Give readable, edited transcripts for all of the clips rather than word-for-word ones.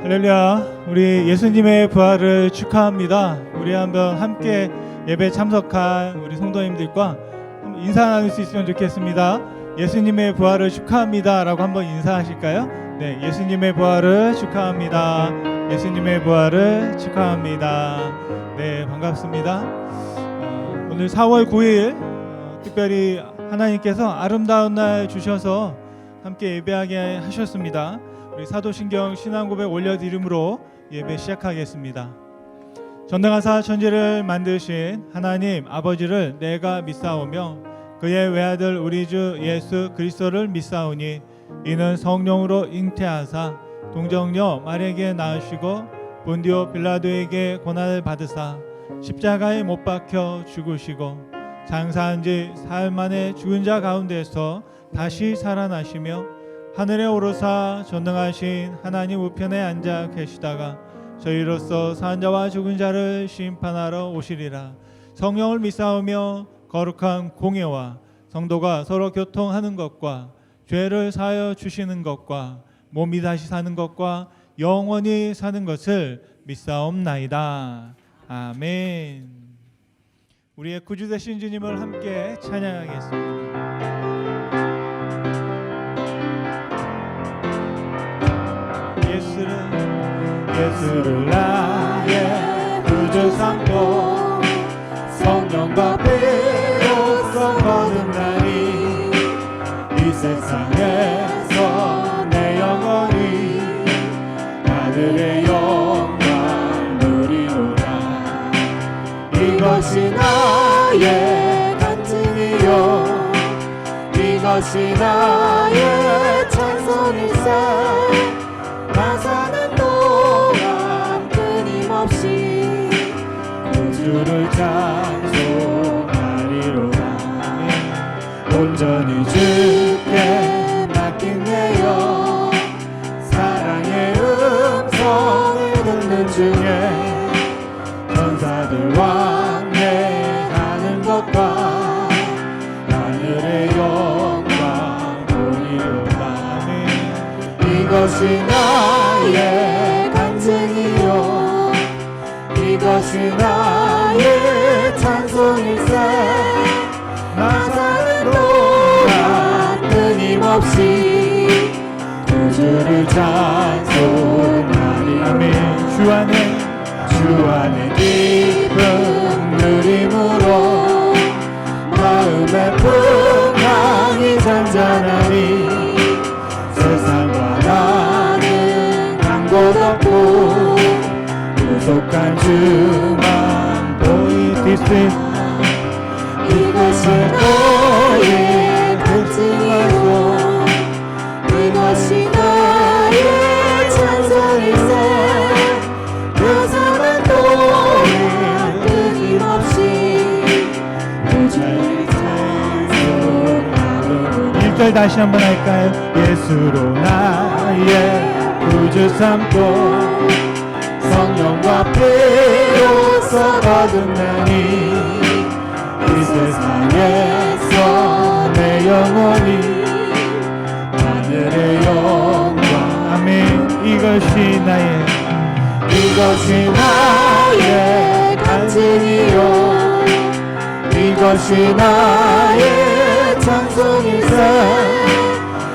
할렐루야. 우리 예수님의 부활을 축하합니다. 우리 한번 함께 예배 참석한 우리 성도님들과 한번 인사 나눌 수 있으면 좋겠습니다. 예수님의 부활을 축하합니다 라고 한번 인사하실까요? 네, 예수님의 부활을 축하합니다. 예수님의 부활을 축하합니다. 네, 반갑습니다. 오늘 4월 9일 특별히 하나님께서 아름다운 날 주셔서 함께 예배하게 하셨습니다. 우리 사도신경 신앙고백 올려드림으로 예배 시작하겠습니다. 전능하사 천지를 만드신 하나님 아버지를 내가 믿사오며 그의 외아들 우리 주 예수 그리스도를 믿사오니 이는 성령으로 잉태하사 동정녀 마리아에게 낳으시고 본디오 빌라도에게 고난을 받으사 십자가에 못 박혀 죽으시고 장사한 지 사흘 만에 죽은 자 가운데서 다시 살아나시며 하늘에 오르사 전능하신 하나님 우편에 앉아 계시다가 저희로서 산 자와 죽은 자를 심판하러 오시리라. 성령을 믿사오며 거룩한 공예와 성도가 서로 교통하는 것과 죄를 사하여 주시는 것과 몸이 다시 사는 것과 영원히 사는 것을 믿사옵나이다. 아멘. 우리의 구주 되신 주님을 함께 찬양하겠습니다. 예수를 나의 구주 삼고 성령과 피로써 거듭나니 이 세상에서 내 영혼이 아들의 영광 누리노라. 이것이 나의 간증이요 이것이 나의 찬송일세. 나 사는 동안 끊임없이 구주를 찬송하리로다. 온전히 주께 맡기네요. 사랑의 음성을 듣는 중에 천사들 왕래하는 것과 하늘의 영광 보리로다. 이것이 나의 간증이요 이것이 나의 찬송일세. 나 사는 동안 끊임없이 구주를 찬송하리. 아멘. 주 안에 기쁨 누림으로 마음의 풍랑이 잔잔하니 세상과 나는 간 곳 없고 구속한 주만 보이듯이. 이것이 너의 간증이요 이것이 나의 찬송일세. 나 사는 동안 끊임없이 구주를 찬송하리. 1절 다시 한번 할까요? 예수로 나의 구주 삼고 성령과 피로써 거듭나니 이 세상에서 내 영혼이 하늘의 영광. 아멘. 이것이 나의 간증이요 이것이 나의 찬송일세.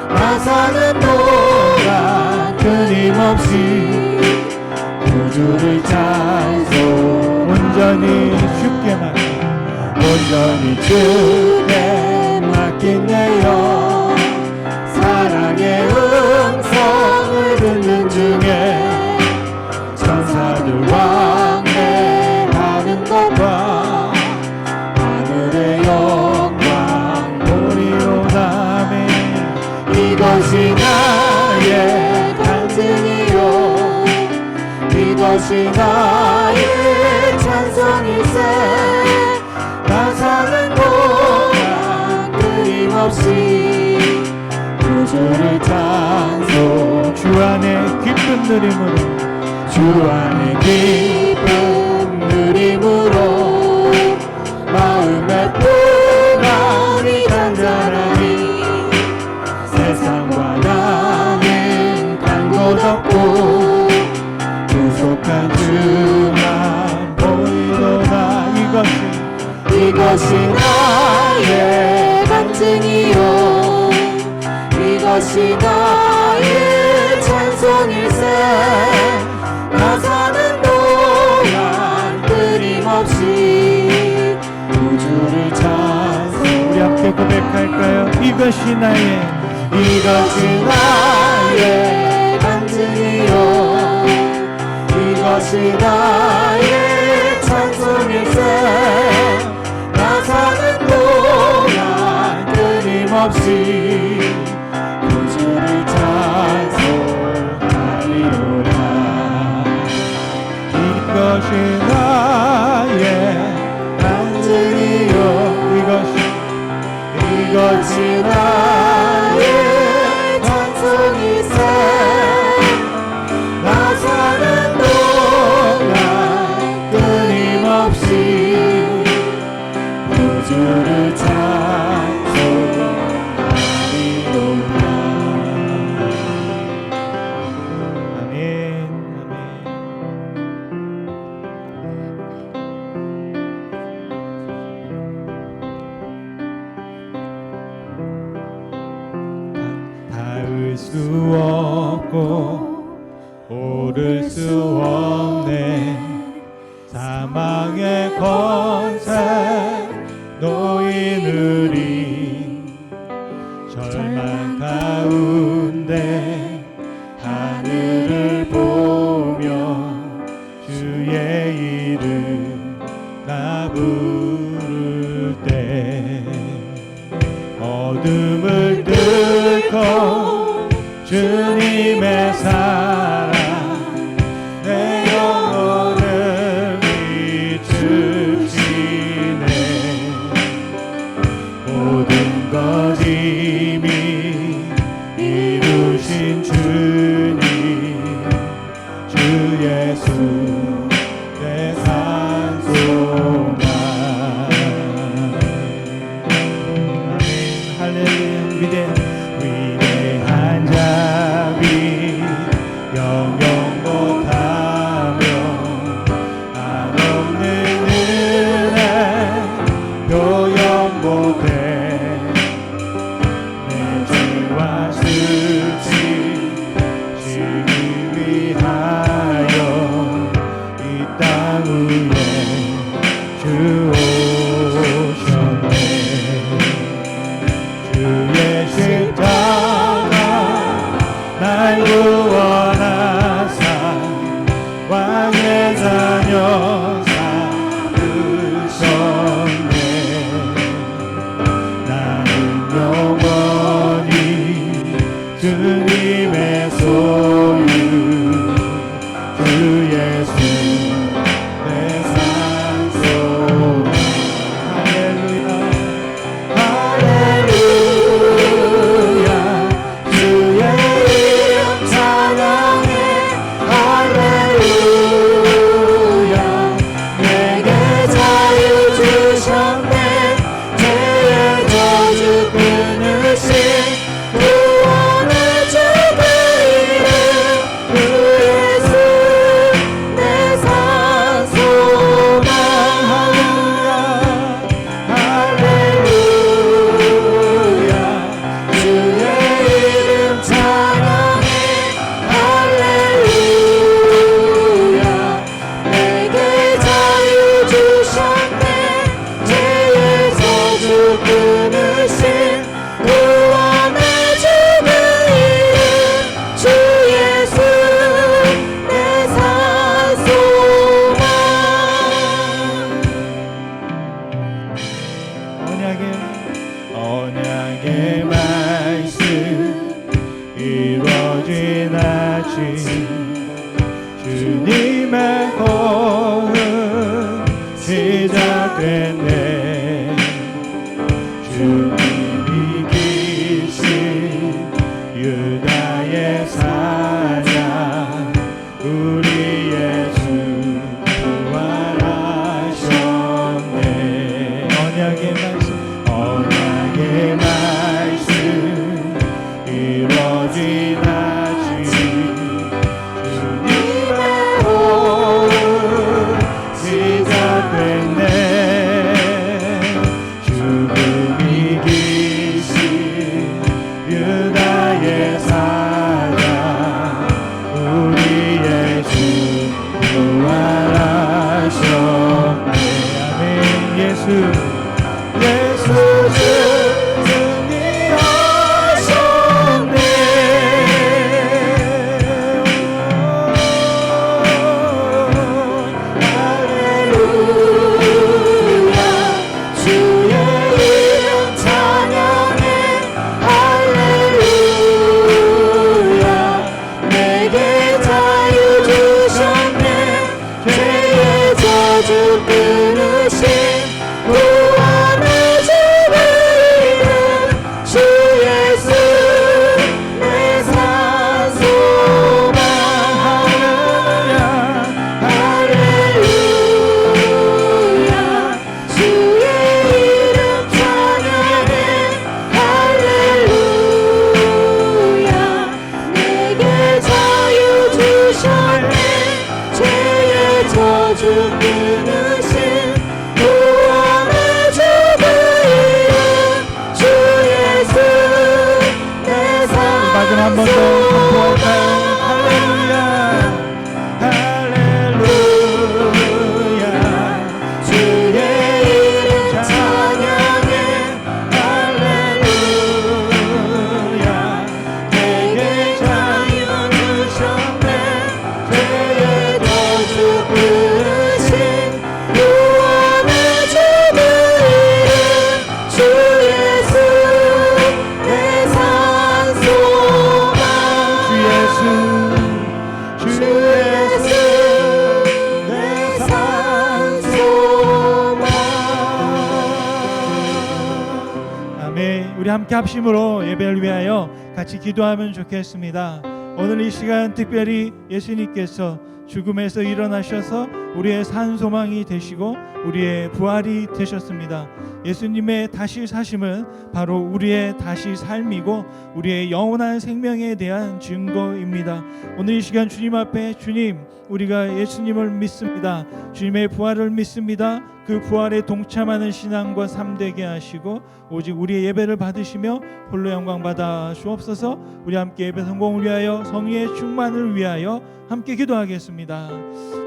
나 사는 동안 끊임없이 구주를 찬송. 온전히 주께 맡기네요. 사랑의 음성을 듣는 중에 천사들 왕래하는 것과 하늘의 영광 보리로다. 이것이 나의 간증이요 이것이 나의 찬송일세. 나 사는 동안 끊임없이 구주를 찬송. 주 안에 기쁨 누림으로 마음의 풍랑이 잔잔하니 세상과 나는 간 곳 없고 간증이요 이것이 나의 찬송일세 나 사는 동안 끊임없이 우주를 찬송 우리 함께 고백할까요? 이것이 나의 간증이요 이것이 나의 찬송일세 나 사는 동안 끊임없이 우주를 찬송하리로라 이것이 나의 간증이요 이것이 나의 찬송일세 나 사는 동안 끊임없이 우주를 찬송하리로라 아멘 아멘 닿을 수 없고 오를 수 없네 사망의 권세 노인으리 절망 가운데 하늘을 보며 주의 이름 나 부를 때 어둠을 뚫고 주님의 사랑 내 영혼을 비추시네 모든 것 이미 이루신 주님 주 예수 내 산소만 아멘 할렐루야 위대한 자비 영영 못하며 한없는 은혜 교영 못해 내 죄와 수치 지기 위하여 이 땅 위에 주 오셨네 주의 십자가 기도를 한 번 더 선포할까요? 할렐루야 할렐루야 주의 이름 찬양해 할렐루야 내게 자유 주셨네 죄에도 죽으신 구원의 주의 이름 주 예수 내 산소망 주 예수 주 예수 내 산소망 아멘. 우리 함께 합심으로 예배를 위하여 같이 기도하면 좋겠습니다. 오늘 이 시간 특별히 예수님께서 죽음에서 일어나셔서 우리의 산 소망이 되시고 우리의 부활이 되셨습니다. 예수님의 다시 사심은 바로 우리의 다시 삶이고 우리의 영원한 생명에 대한 증거입니다. 오늘 이 시간 주님 앞에 주님 우리가 예수님을 믿습니다. 주님의 부활을 믿습니다. 그 부활에 동참하는 신앙과 삶 되게 하시고 오직 우리의 예배를 받으시며 홀로 영광 받아 주옵소서. 우리 함께 예배 성공을 위하여 성령의 충만을 위하여 함께 기도하겠습니다.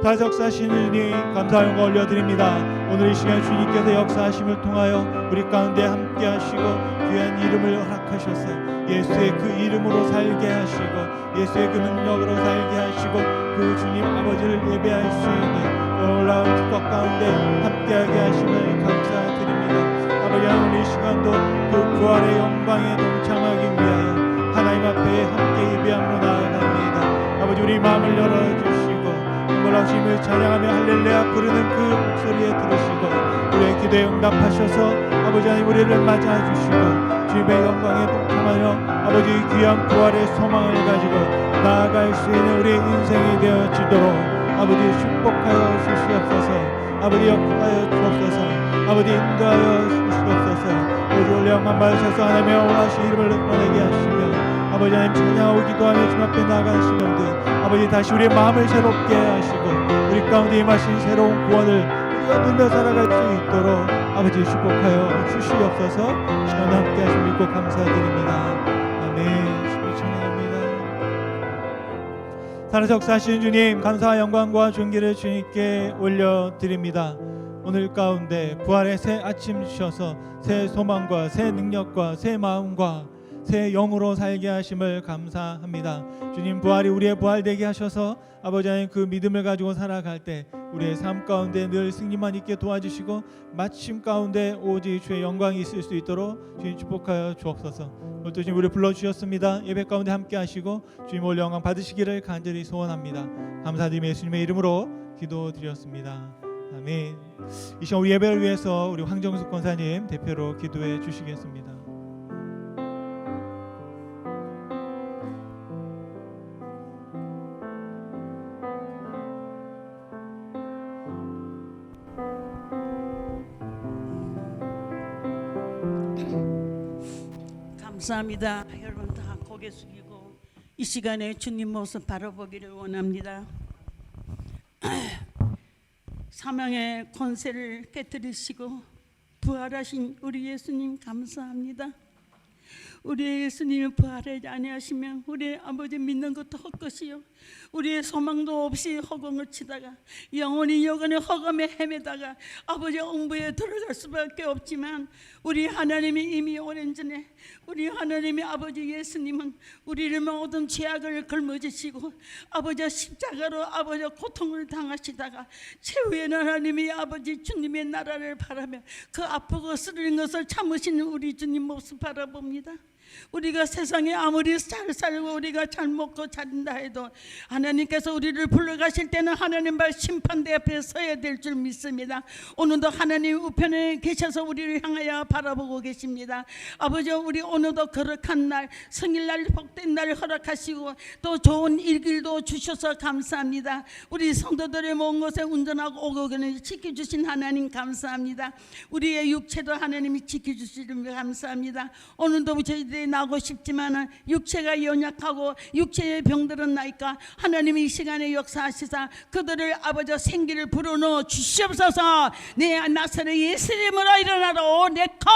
다 역사하시는 주님 감사 영광 올려드립니다. 오늘 이 시간 주님께서 역사하심을 통하여 우리 가운데 함께 하시고 귀한 이름을 허락하셔서 예수의 그 이름으로 살게 하시고 예수의 그 능력으로 살게 하시고 그 주님 아버지를 예배할 수 있는 놀라운 축복 가운데 함께하게 하심을 감사드립니다. 아버지 하나님 이 시간도 그 부활의 영광에 동참하기 위하여 하나님 앞에 함께 예배함으로 나아갑니다. 아버지 우리 마음을 열어주시고 놀라우심을 찬양하며 할렐루야 부르는 그 목소리에 들으시고 우리의 기도에 응답하셔서 아버지 하나님 우리를 맞아주시고 주님의 영광에 동참하여 아버지 귀한 부활의 소망을 가지고 나아갈 수 있는 우리의 인생이 되어지도록 아버지 축복하여 주시옵소서. 아버지 역사하여 주옵소서. 아버지 인도하여 주시옵소서. 오직 올려 영광 받으셔서 하나님의 원하신 이름을 드러내게 하시며 아버지 하나님 찬양하고 기도하며 주님 앞에 나아가신 가운데 아버지 다시 우리의 마음을 새롭게 하시고 우리 가운데 임하신 새로운 구원을 우리가 누려 살아갈 수 있도록 아버지 축복하여 주시옵소서. 시간 함께 하시고 믿고 감사드립니다. 아멘. 주님 찬양합니다. 살아서 역사하시는 주님 감사와 영광과 존귀를 주님께 올려드립니다. 오늘 가운데 부활의 새 아침 주셔서 새 소망과 새 능력과 새 마음과 새 영으로 살게 하심을 감사합니다. 주님 부활이 우리의 부활 되게 하셔서 아버지 하나님 그 믿음을 가지고 살아갈 때 우리의 삶 가운데 늘 승리만 있게 도와주시고 마침 가운데 오직 주의 영광이 있을 수 있도록 주님 축복하여 주옵소서. 오늘 또 주님 우리를 불러주셨습니다. 예배 가운데 함께 하시고 주님 올 영광 받으시기를 간절히 소원합니다. 감사드리며 예수님의 이름으로 기도드렸습니다. 아멘. 이 시간 우리 예배를 위해서 우리 황정숙 권사님 대표로 기도해 주시겠습니다. 감사합니다. 여러분 다 고개 숙이고 이 시간에 주님 모습 바라보기를 원합니다. 사망의 권세를 깨뜨리시고 부활하신 우리 예수님 감사합니다. 우리 예수님이 부활하지 아니하시면 우리의 아버지 믿는 것도 헛것이요 우리의 소망도 없이 허공을 치다가 영원히 여간의 허감에 헤매다가 아버지 응부에 들어갈 수밖에 없지만 우리 하나님이 이미 오랜 전에 우리 하나님이 아버지 예수님은 우리를 모든 죄악을 걸머지시고 아버지 십자가로 아버지 고통을 당하시다가 최후에는 하나님이 아버지 주님의 나라를 바라며 그 아프고 쓰러진 것을 참으시는 우리 주님 모습 바라봅니다. 우리가 세상에 아무리 잘 살고 우리가 잘 먹고 잘한다 해도 하나님께서 우리를 불러가실 때는 하나님 발 심판대 앞에 서야 될 줄 믿습니다. 오늘도 하나님 우편에 계셔서 우리를 향하여 바라보고 계십니다. 아버지 우리 오늘도 거룩한 날 성일날 복된 날 허락하시고 또 좋은 일길도 주셔서 감사합니다. 우리 성도들의 먼 곳에 운전하고 오고 가는 지켜주신 하나님 감사합니다. 우리의 육체도 하나님이 지켜주시는 감사합니다. 오늘도 저희들의 아버지 나고 싶지만은 육체가 연약하고 육체의 병들은 나이까 하나님이 이 시간에 역사하시사 그들을 아버지 생기를 불어넣어 주시옵소서. 내 나사렛 예수님으로 일어나라. 오 내커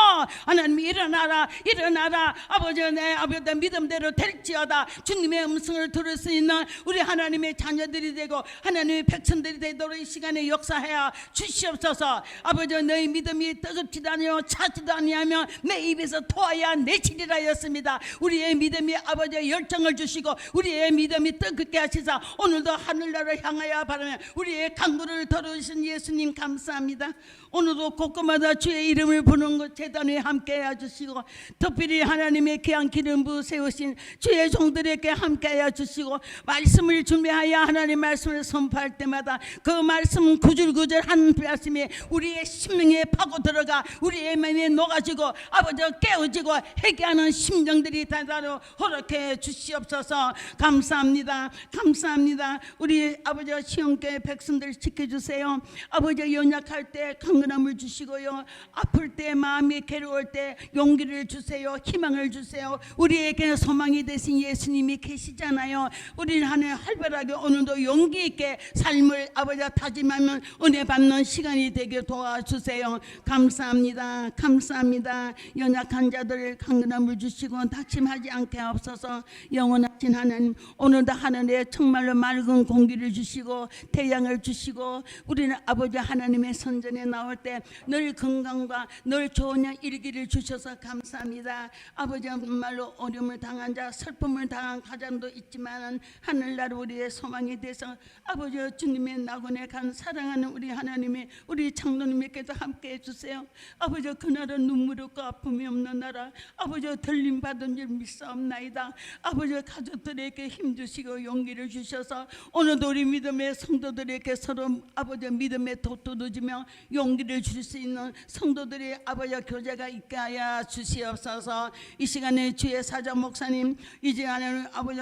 하나님 일어나라 일어나라. 아버지 내 아버지 믿음대로 될지어다. 주님의 음성을 들을 수 있는 우리 하나님의 자녀들이 되고 하나님의 백성들이 되도록 이 시간에 역사하여 주시옵소서. 아버지 너희 믿음이 뜨겁지도 아니요 차지도 아니하며 내 입에서 토하여 내치리라 였습니다. 우리의 믿음이 아버지 열정을 주시고 우리의 믿음이 뜨겁게 하시사 오늘도 하늘나라를 향하여 바라며 우리의 간구를 들어주신 예수님 감사합니다. 오늘도 곳곳마다 주의 이름을 부르는 것 재단에 함께해 주시고 특별히 하나님의 귀한 기름 부어 세우신 주의 종들에게 함께해 주시고 말씀을 준비하여 하나님 말씀을 선포할 때마다 그 말씀 구줄구줄 한 말씀이 우리의 심령에 파고 들어가 우리의 마음에 녹아지고 아버지 깨어지고 회개하는 심정들이 다다로 허락해 주시옵소서. 감사합니다. 감사합니다. 우리 아버지 시온교회 백성들 지켜주세요. 아버지 연약할 때 강건함을 주시고요 아플 때 마음이 괴로울 때 용기를 주세요. 희망을 주세요. 우리에게 소망이 되신 예수님이 계시잖아요. 우리는 하늘 활발하게 오늘도 용기 있게 삶을 아버지 다짐하면 은혜 받는 시간이 되게 도와주세요. 감사합니다. 감사합니다. 연약한 자들 강건함을 주시고 낙심하지 않게 하옵소서. 영원하신 하나님 오늘도 하늘에 정말로 맑은 공기를 주시고 태양을 주시고 우리는 아버지 하나님의 선전에 나올 때 늘 건강과 늘 좋은 일기를 주셔서 감사합니다. 아버지 정말로 어려움을 당한 자 슬픔을 당한 가정도 있지만 하늘나라 우리의 소망이 돼서 아버지 주님의 낙원에 간 사랑하는 우리 하나님이 우리 장로님께도 함께 해주세요. 아버지 그날은 눈물 없고 아픔이 없는 나라 아버지 들림 받은 줄 믿사옵나이다. 아버지 가족들에게 힘주시고 용기를 주셔서 오늘도 우리 믿음의 성도들에게 서로 아버지 믿음에 돋돋해지며 용기를 줄 수 있는 성도들이 아버지 교제가 있게 하여 주시옵소서. 이 시간에 주의 사자 목사님 이제 하나님 아버지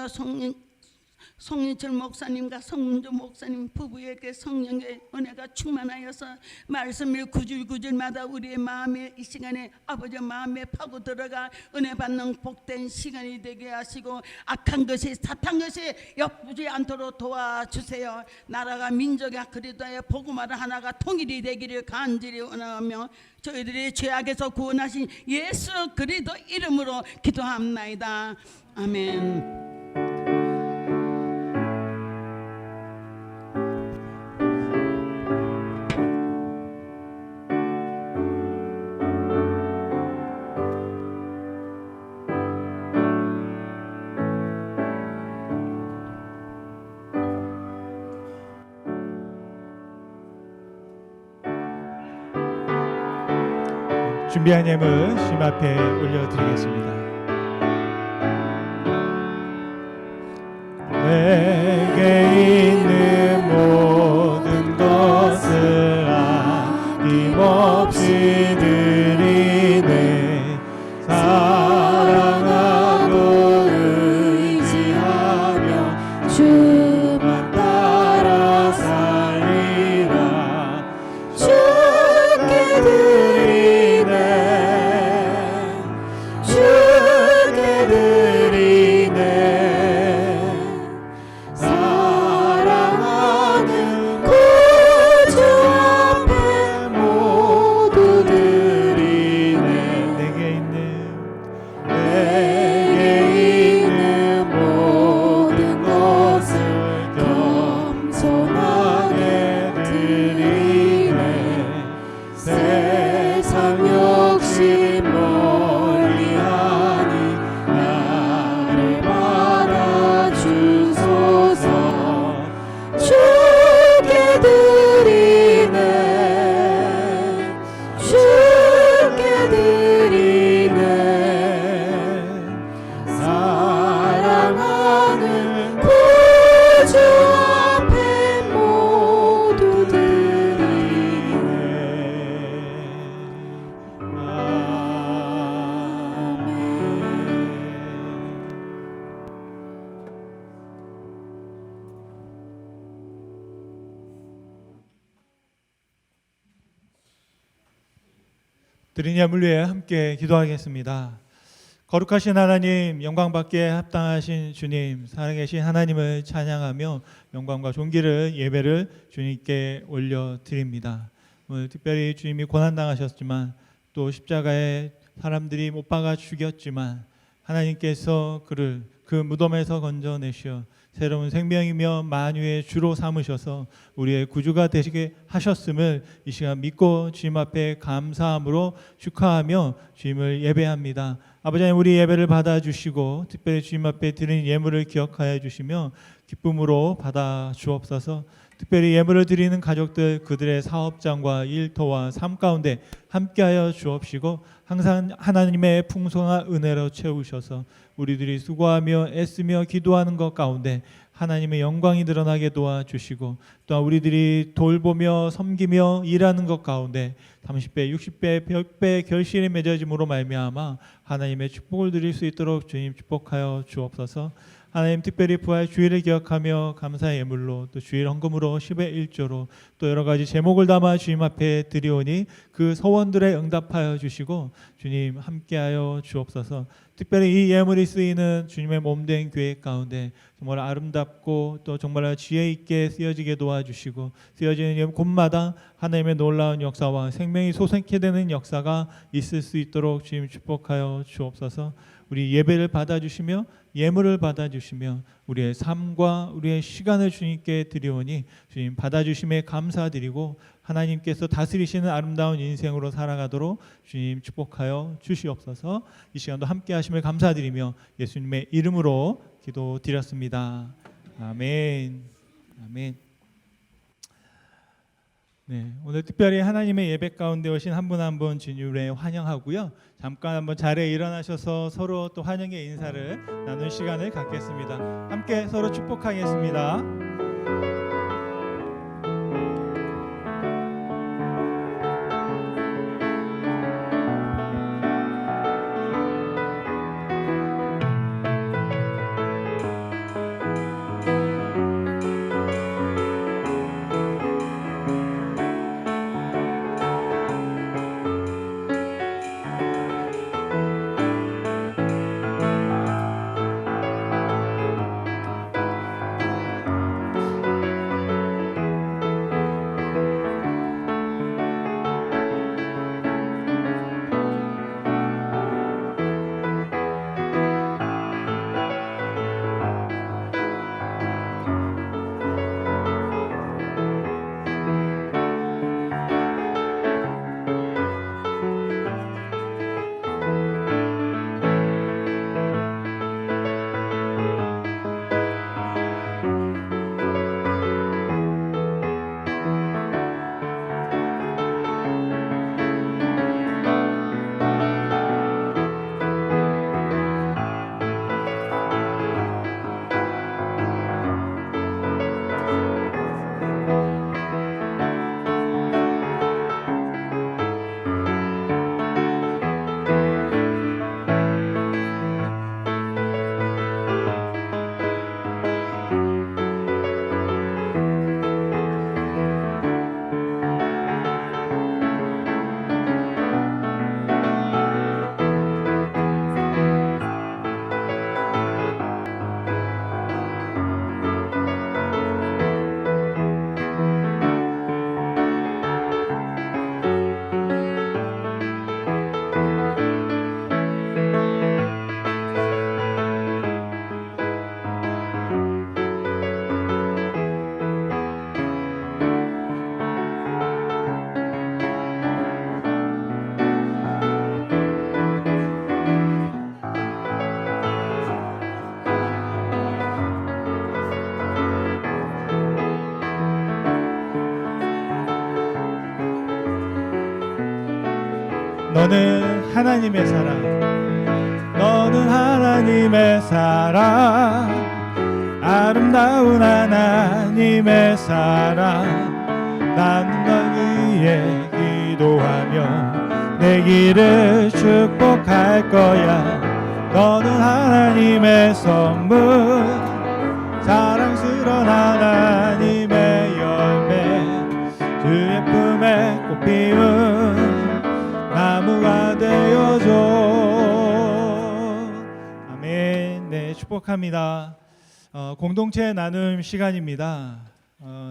송인철 목사님과 성문조 목사님 부부에게 성령의 은혜가 충만하여서 말씀을 구줄구줄마다 우리의 마음에 이 시간에 아버지 마음에 파고 들어가 은혜 받는 복된 시간이 되게 하시고 악한 것이 사탄 것이 엿보지 않도록 도와주세요. 나라가 민족이 그리스도의 복음화를 하나가 통일이 되기를 간절히 원하며 저희들이 죄악에서 구원하신 예수 그리스도 이름으로 기도합나이다. 아멘. 준비한 예물 심 앞에 올려드리겠습니다. 내게 있는 모든 것을 아낌없이 드리네. 사랑하고 의지하며 주만 따라 살리라. 주께 드리네. 주께 드리네. 사랑하는 구주 앞에 모두 드리네. 내게 있는 모든 것을 겸손하게 드리네. 세상 욕심 멀리하니 나를 받아주소서. 주께 드리네. 주께 드리네. 사랑하는 구주 앞에 모두 드리네. 아멘. 드린 예물 위에 함께 기도하겠습니다. 거룩하신 하나님, 영광받기에 합당하신 주님, 살아계신 하나님을 찬양하며 영광과 존귀를 예배를 주님께 올려드립니다. 오늘 특별히 주님이 고난당하셨지만 또 십자가에 사람들이 못 박아 죽였지만 하나님께서 그를 그 무덤에서 건져내시어 새로운 생명이며 만유의 주로 삼으셔서 우리의 구주가 되시게 하셨음을 이 시간 믿고 주님 앞에 감사함으로 축하하며 주님을 예배합니다. 아버지 하나님, 우리 예배를 받아주시고 특별히 주님 앞에 드린 예물을 기억하여 주시며 기쁨으로 받아 주옵소서. 특별히 예물을 드리는 가족들, 그들의 사업장과 일터와 삶 가운데 함께하여 주옵시고 항상 하나님의 풍성한 은혜로 채우셔서 우리들이 수고하며 애쓰며 기도하는 것 가운데 하나님의 영광이 드러나게 도와주시고 또한 우리들이 돌보며 섬기며 일하는 것 가운데 30배, 60배, 100배 결실이 맺어짐으로 말미암아 하나님의 축복을 드릴 수 있도록 주님 축복하여 주옵소서. 하나님, 특별히 부활 주일을 기억하며 감사의 예물로 또 주일 헌금으로 10의 1조로 또 여러 가지 제목을 담아 주님 앞에 드리오니 그 소원들에 응답하여 주시고 주님 함께하여 주옵소서. 특별히 이 예물이 쓰이는 주님의 몸된 교회 가운데 정말 아름답고 또 정말 지혜 있게 쓰여지게 도와주시고 쓰여지는 곳마다 하나님의 놀라운 역사와 생명이 솟게 되는 역사가 있을 수 있도록 주님 축복하여 주옵소서. 우리 예배를 받아주시며 예물을 받아주시며 우리의 삶과 우리의 시간을 주님께 드리오니 주님 받아주심에 감사드리고 하나님께서 다스리시는 아름다운 인생으로 살아가도록 주님 축복하여 주시옵소서. 이 시간도 함께 하심을 감사드리며 예수님의 이름으로 기도드렸습니다. 아멘. 아멘. 네, 오늘 특별히 하나님의 예배 가운데 오신 한 분 한 분 주님을 환영하고요. 잠깐 한번 자리에 일어나셔서 서로 또 환영의 인사를 나눌 시간을 갖겠습니다. 함께 서로 축복하겠습니다. 너는 하나님의 사랑, 너는 하나님의 사랑, 아름다운 하나님의 사랑. 난 널 위해 기도하며 내 길을 축복할 거야. 너는 하나님의 선물, 사랑스러운 하나님의 열매, 주의 품에 꽃 피운 나무가 되어줘. 네, 축복합니다. 공동체 나눔 시간입니다.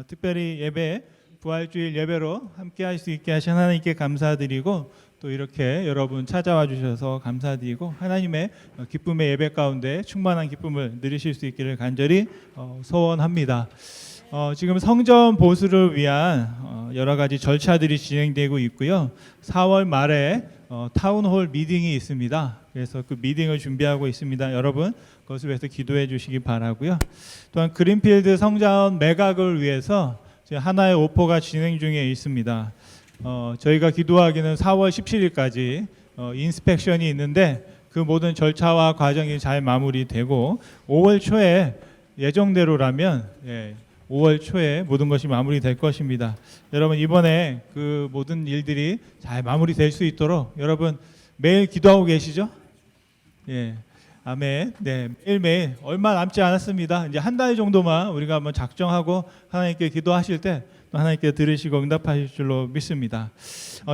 특별히 예배, 부활주일 예배로 함께 할 수 있게 하신 하나님께 감사드리고 또 이렇게 여러분 찾아와 주셔서 감사드리고 하나님의 기쁨의 예배 가운데 충만한 기쁨을 누리실 수 있기를 간절히 소원합니다. 지금 성전 보수를 위한 여러 가지 절차들이 진행되고 있고요. 4월 말에 타운홀 미팅이 있습니다. 그래서 그 미팅을 준비하고 있습니다. 여러분 그것을 위해서 기도해 주시기 바라고요. 또한 그린필드 성전 매각을 위해서 지금 하나의 오퍼가 진행 중에 있습니다. 저희가 기도하기는 4월 17일까지 인스펙션이 있는데 그 모든 절차와 과정이 잘 마무리되고 5월 초에 예정대로라면 5월 초에 모든 것이 마무리될 것입니다. 여러분 이번에 그 모든 일들이 잘 마무리될 수 있도록 여러분 매일 기도하고 계시죠? 예, 아멘. 네, 매일매일 얼마 남지 않았습니다. 이제 한 달 정도만 우리가 한번 작정하고 하나님께 기도하실 때 또 하나님께 들으시고 응답하실 줄로 믿습니다.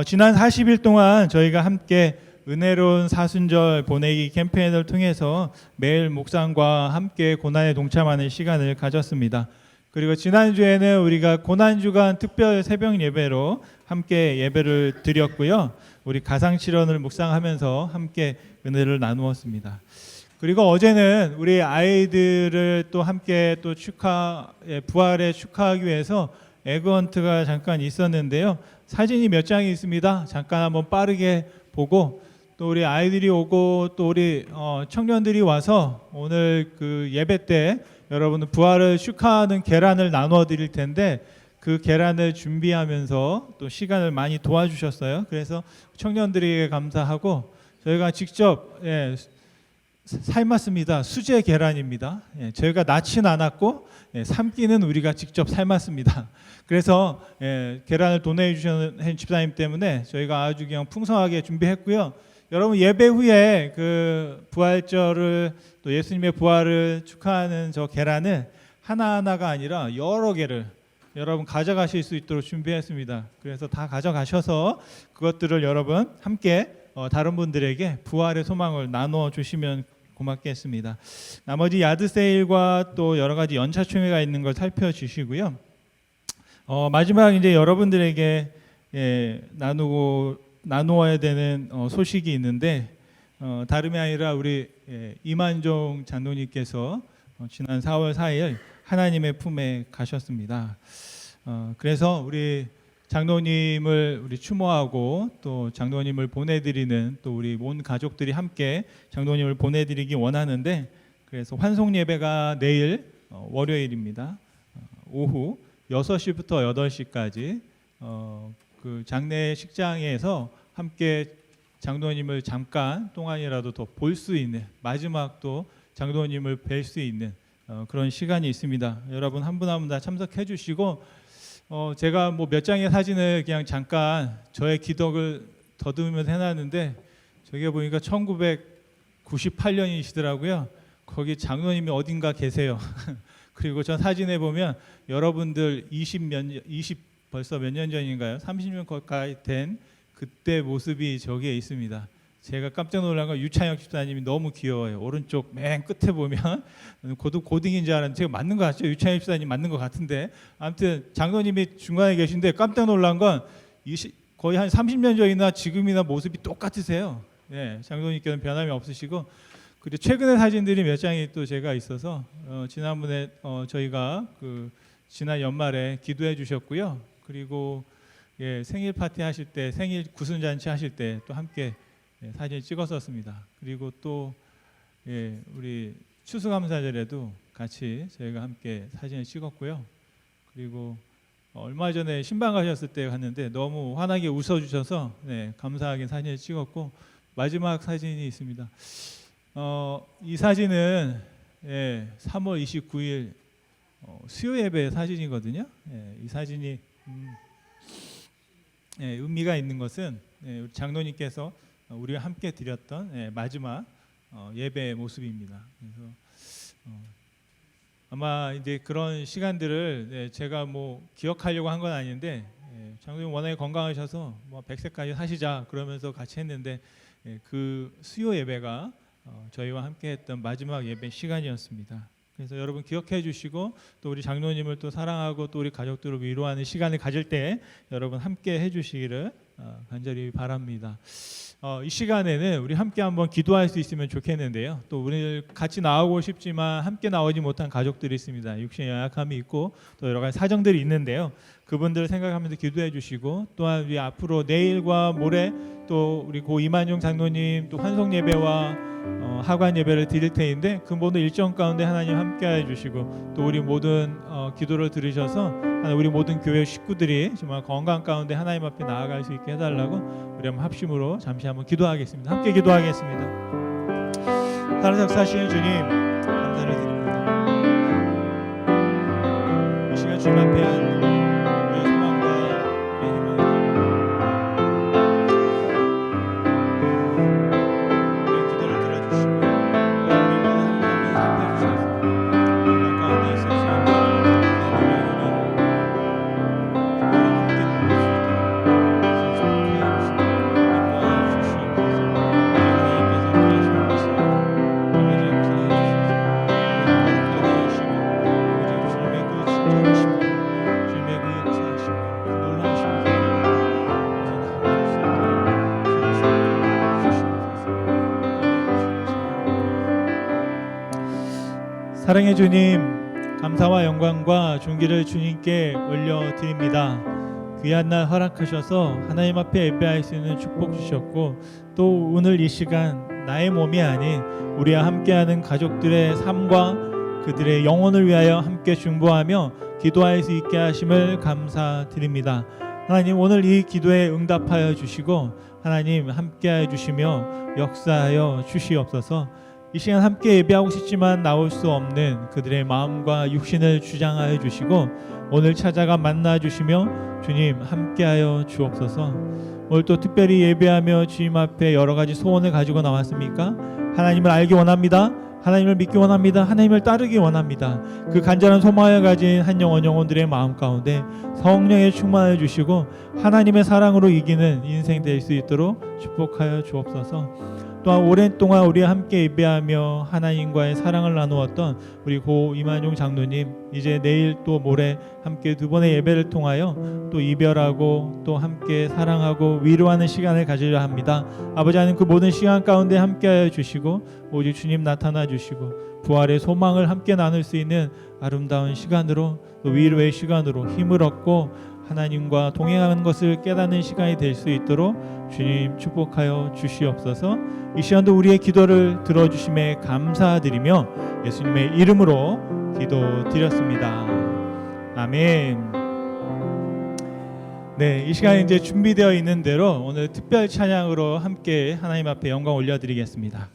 지난 40일 동안 저희가 함께 은혜로운 사순절 보내기 캠페인을 통해서 매일 묵상과 함께 고난에 동참하는 시간을 가졌습니다. 그리고 지난주에는 우리가 고난주간 특별 새벽 예배로 함께 예배를 드렸고요. 우리 가상칠언을 묵상하면서 함께 은혜를 나누었습니다. 그리고 어제는 우리 아이들을 또 함께 또 부활에 축하하기 위해서 에그헌트가 잠깐 있었는데요. 사진이 몇 장이 있습니다. 잠깐 한번 빠르게 보고 또 우리 아이들이 오고 또 우리 청년들이 와서 오늘 그 예배 때 여러분 부활을 축하하는 계란을 나누어 드릴 텐데 그 계란을 준비하면서 또 시간을 많이 도와주셨어요. 그래서 청년들에게 감사하고 저희가 직접 삶았습니다. 수제 계란입니다. 저희가 낳진 않았고 삶기는 우리가 직접 삶았습니다. 그래서 계란을 도내해 주신 집사님 때문에 저희가 아주 그냥 풍성하게 준비했고요. 여러분 예배 후에 그 부활절을 또 예수님의 부활을 축하하는 저 계란을 하나하나가 아니라 여러 개를 여러분 가져가실 수 있도록 준비했습니다. 그래서 다 가져가셔서 그것들을 여러분 함께 다른 분들에게 부활의 소망을 나누어 주시면 고맙겠습니다. 나머지 야드 세일과 또 여러 가지 연차총회가 있는 걸 살펴주시고요. 마지막 이제 여러분들에게 나누어야 되는 소식이 있는데 다름이 아니라 우리 이만종 장로님께서 지난 4월 4일 하나님의 품에 가셨습니다. 그래서 우리 장로님을 우리 추모하고 또 장로님을 보내드리는 또 우리 온 가족들이 함께 장로님을 보내드리기 원하는데 그래서 환송 예배가 내일 월요일입니다. 오후 6시부터 8시까지 그 장례식장에서 함께 장로님을 잠깐 동안이라도 더 볼 수 있는 마지막 또 장로님을 뵐 수 있는 그런 시간이 있습니다. 여러분 한 분 한 분 다 참석해 주시고 제가 뭐 몇 장의 사진을 그냥 잠깐 저의 기덕을 더듬으면서 해놨는데 저게 보니까 1998년이시더라고요. 거기 장로님이 어딘가 계세요. 그리고 저 사진에 보면 여러분들 20 벌써 몇 년 전인가요? 30년 가까이 된 그때 모습이 저기에 있습니다. 제가 깜짝 놀란 건 유찬혁 집사님이 너무 귀여워요. 오른쪽 맨 끝에 보면 고딩인 줄 알았는데 제가 맞는 것 같죠? 유찬혁 집사님 맞는 것 같은데 아무튼 장로님이 중간에 계신데 깜짝 놀란 건 거의 한 30년 전이나 지금이나 모습이 똑같으세요. 장로님께는 변함이 없으시고 그리고 최근의 사진들이 몇 장이 또 제가 있어서 지난번에 저희가 그 지난 연말에 기도해 주셨고요. 그리고 생일 파티 하실 때 생일 구순잔치 하실 때 또 함께 사진 찍었었습니다. 그리고 또 우리 추수감사절에도 같이 저희가 함께 사진을 찍었고요. 그리고 얼마 전에 신방 가셨을 때 갔는데 너무 환하게 웃어주셔서 감사하게 사진을 찍었고 마지막 사진이 있습니다. 이 사진은 3월 29일 수요 예배 사진이거든요. 이 사진이 의미가 있는 것은 우리 장로님께서 우리와 함께 드렸던 마지막 예배의 모습입니다. 그래서 아마 이제 그런 시간들을 제가 뭐 기억하려고 한 건 아닌데 장로님 워낙에 건강하셔서 뭐 100세까지 사시자 그러면서 같이 했는데 그 수요 예배가 저희와 함께했던 마지막 예배 시간이었습니다. 그래서 여러분 기억해 주시고 또 우리 장로님을 또 사랑하고 또 우리 가족들을 위로하는 시간을 가질 때 여러분 함께 해주시기를 간절히 바랍니다. 이 시간에는 우리 함께 한번 기도할 수 있으면 좋겠는데요. 또 우리 같이 나오고 싶지만 함께 나오지 못한 가족들이 있습니다. 육신의 연약함이 있고 또 여러 가지 사정들이 있는데요. 그분들을 생각하면서 기도해 주시고 또한 우리 앞으로 내일과 모레 또 우리 고 이만용 장로님 또 환송 예배와 하관 예배를 드릴 테인데 그 모든 일정 가운데 하나님 함께해 주시고 또 우리 모든 기도를 들으셔서 우리 모든 교회 식구들이 정말 건강 가운데 하나님 앞에 나아갈 수 있게 해달라고 우리 한번 합심으로 잠시 한번 기도하겠습니다. 함께 기도하겠습니다. 살아서 역사하시는 주님 감사를 드립니다. 이 시간 주님 앞에 우리의 소망과 우리의 희망을 우리의 기도를 들어주시고 우리 모든 하나님을 살펴주셔서 건강 가운데 있을 수 있는 사랑의 주님, 감사와 영광과 존귀를 주님께 올려드립니다. 귀한 날 허락하셔서 하나님 앞에 예배할 수 있는 축복 주셨고 또 오늘 이 시간 나의 몸이 아닌 우리와 함께하는 가족들의 삶과 그들의 영혼을 위하여 함께 중보하며 기도할 수 있게 하심을 감사드립니다. 하나님 오늘 이 기도에 응답하여 주시고 하나님 함께하여 주시며 역사하여 주시옵소서. 이 시간 함께 예배하고 싶지만 나올 수 없는 그들의 마음과 육신을 주장하여 주시고 오늘 찾아가 만나 주시며 주님 함께하여 주옵소서. 오늘 또 특별히 예배하며 주님 앞에 여러 가지 소원을 가지고 나왔습니까? 하나님을 알기 원합니다. 하나님을 믿기 원합니다. 하나님을 따르기 원합니다. 그 간절한 소망을 가진 한 영혼들의 마음 가운데 성령의 충만을 주시고 하나님의 사랑으로 이기는 인생 될 수 있도록 축복하여 주옵소서. 또한 오랜 동안 우리와 함께 예배하며 하나님과의 사랑을 나누었던 우리 고 이만용 장로님 이제 내일 또 모레 함께 두 번의 예배를 통하여 또 이별하고 또 함께 사랑하고 위로하는 시간을 가지려 합니다. 아버지 하나님 그 모든 시간 가운데 함께하여 주시고 오직 주님 나타나 주시고 부활의 소망을 함께 나눌 수 있는 아름다운 시간으로 또 위로의 시간으로 힘을 얻고 하나님과 동행하는 것을 깨닫는 시간이 될 수 있도록 주님 축복하여 주시옵소서. 이 시간도 우리의 기도를 들어주심에 감사드리며 예수님의 이름으로 기도드렸습니다. 아멘. 네, 이 시간에 이제 준비되어 있는 대로 오늘 특별 찬양으로 함께 하나님 앞에 영광 올려드리겠습니다.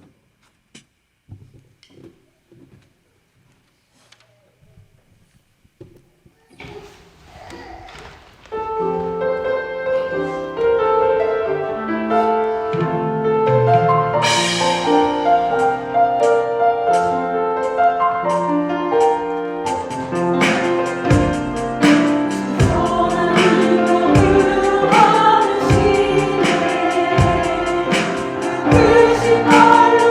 그